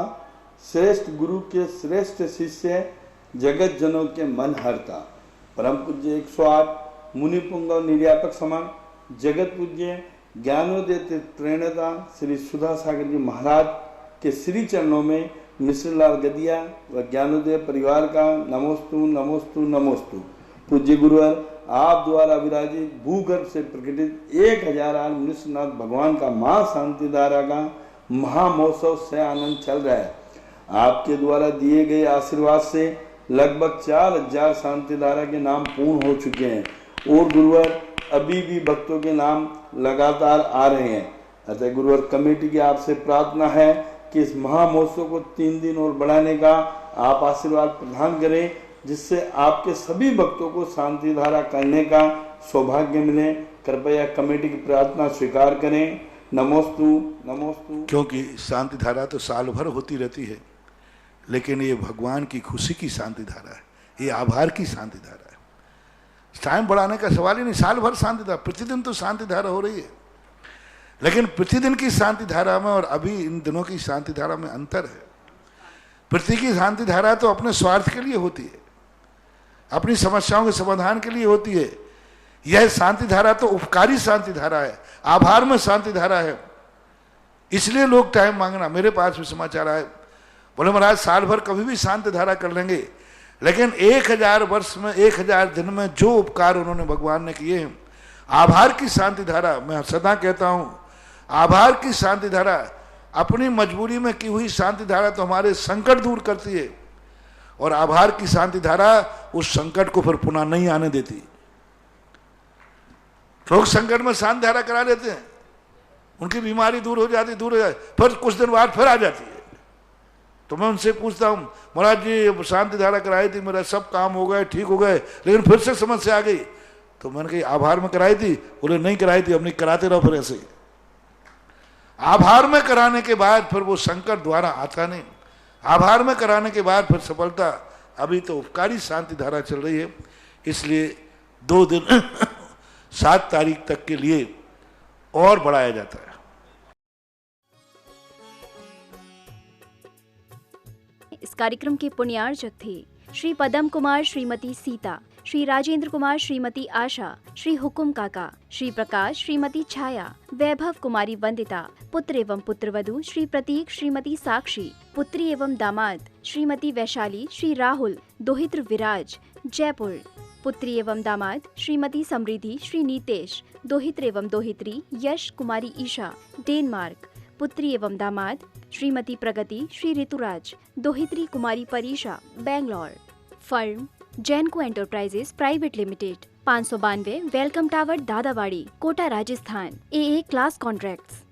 श्रेष्ठ गुरु के श्रेष्ठ शिष्य, जगत जनों के मन हरता। परम पूज्य 108 मुनि पुंगव निर्यापक समान, जगत पूज्य ज्ञानोदय प्रेरणा श्री सुधा सागर जी महाराज के श्री चरणों में मिश्रलाल गदिया व ज्ञानोदय परिवार का नमोस्तु नमोस्तु नमोस्तु। पूज्य गुरुवर, आप द्वारा विराजित भूगर्भ से प्रकटित 1000 मिश्रनाथ भगवान का मां शांति धारा का महामहोत्सव से आनंद चल रहा है। आपके द्वारा दिए गए आशीर्वाद से लगभग 4000 शांति धारा के नाम पूर्ण हो चुके हैं और गुरुवर अभी भी भक्तों के नाम लगातार आ रहे हैं। अतः गुरुवर कमेटी की आपसे प्रार्थना है कि इस महामहोत्सव को 3 दिन और बढ़ाने का आप आशीर्वाद प्रदान करें, जिससे आपके सभी भक्तों को शांति धारा करने का सौभाग्य मिले। कृपया कमेटी की प्रार्थना स्वीकार करें। नमोस्तु नमोस्तु। क्योंकि शांति धारा तो साल भर होती रहती है, लेकिन ये भगवान की खुशी की शांति धारा है, ये आभार की शांति धारा है। टाइम बढ़ाने का सवाल ही नहीं, साल भर शांति धारा, प्रतिदिन तो शांति धारा हो रही है, लेकिन प्रतिदिन की शांति धारा में और अभी इन दिनों की शांति धारा में अंतर है। प्रति की शांति धारा तो अपने स्वार्थ के लिए होती है, अपनी समस्याओं के समाधान के लिए होती है। यह शांति धारा तो उपकारी शांति धारा है, आभार में शांति धारा है। इसलिए लोग टाइम मांगना। मेरे पास भी समाचार आए, बोले महाराज साल भर कभी भी शांति धारा कर लेंगे, लेकिन 1000 वर्ष में 1000 दिन में जो उपकार उन्होंने भगवान ने किए हैं, आभार की शांति धारा, मैं सदा कहता हूं आभार की शांति धारा, अपनी मजबूरी में की हुई शांति धारा तो हमारे संकट दूर करती है, और आभार की शांति धारा उस संकट को फिर पुनः नहीं आने देती। लोग संकट में शांति धारा करा लेते हैं, उनकी बीमारी दूर हो जाती, फिर कुछ दिन बाद फिर आ जाती है। तो मैं उनसे पूछता हूं, महाराज जी शांति धारा कराई थी, मेरा सब काम हो गए, ठीक हो गए, लेकिन फिर से समस्या आ गई। तो मैंने कही आभार में कराई थी? बोले नहीं कराई थी, अब नहीं, कराते रहो फिर ऐसे। आभार में कराने के बाद फिर वो संकट द्वारा आता नहीं, आभार में कराने के बाद फिर सफलता। अभी तो उपकारी शांति धारा चल रही है, इसलिए 2 दिन 7 तारीख तक के लिए और बढ़ाया जाता है। इस कार्यक्रम के पुण्यार्चक थे श्री पदम कुमार श्रीमती सीता, श्री राजेंद्र कुमार श्रीमती आशा, श्री हुकुम काका, श्री प्रकाश श्रीमती छाया, वैभव कुमारी वंदिता, पुत्र एवं पुत्रवधू श्री प्रतीक श्रीमती साक्षी, पुत्री एवं दामाद श्रीमती वैशाली, श्री राहुल, दोहित्र विराज जयपुर, पुत्री एवं दामाद श्रीमती समृद्धि, श्री नीतेश, दोहित्र एवं दोहित्री यश कुमारी ईशा डेनमार्क, पुत्री एवं दामाद श्रीमती प्रगति, श्री ऋतुराज, दोहित्री Kumari Parisha Bangalore. Firm Jainco Enterprises Private Limited, 592 Welcome Tower Dadawadi, Kota Rajasthan. AA class contracts.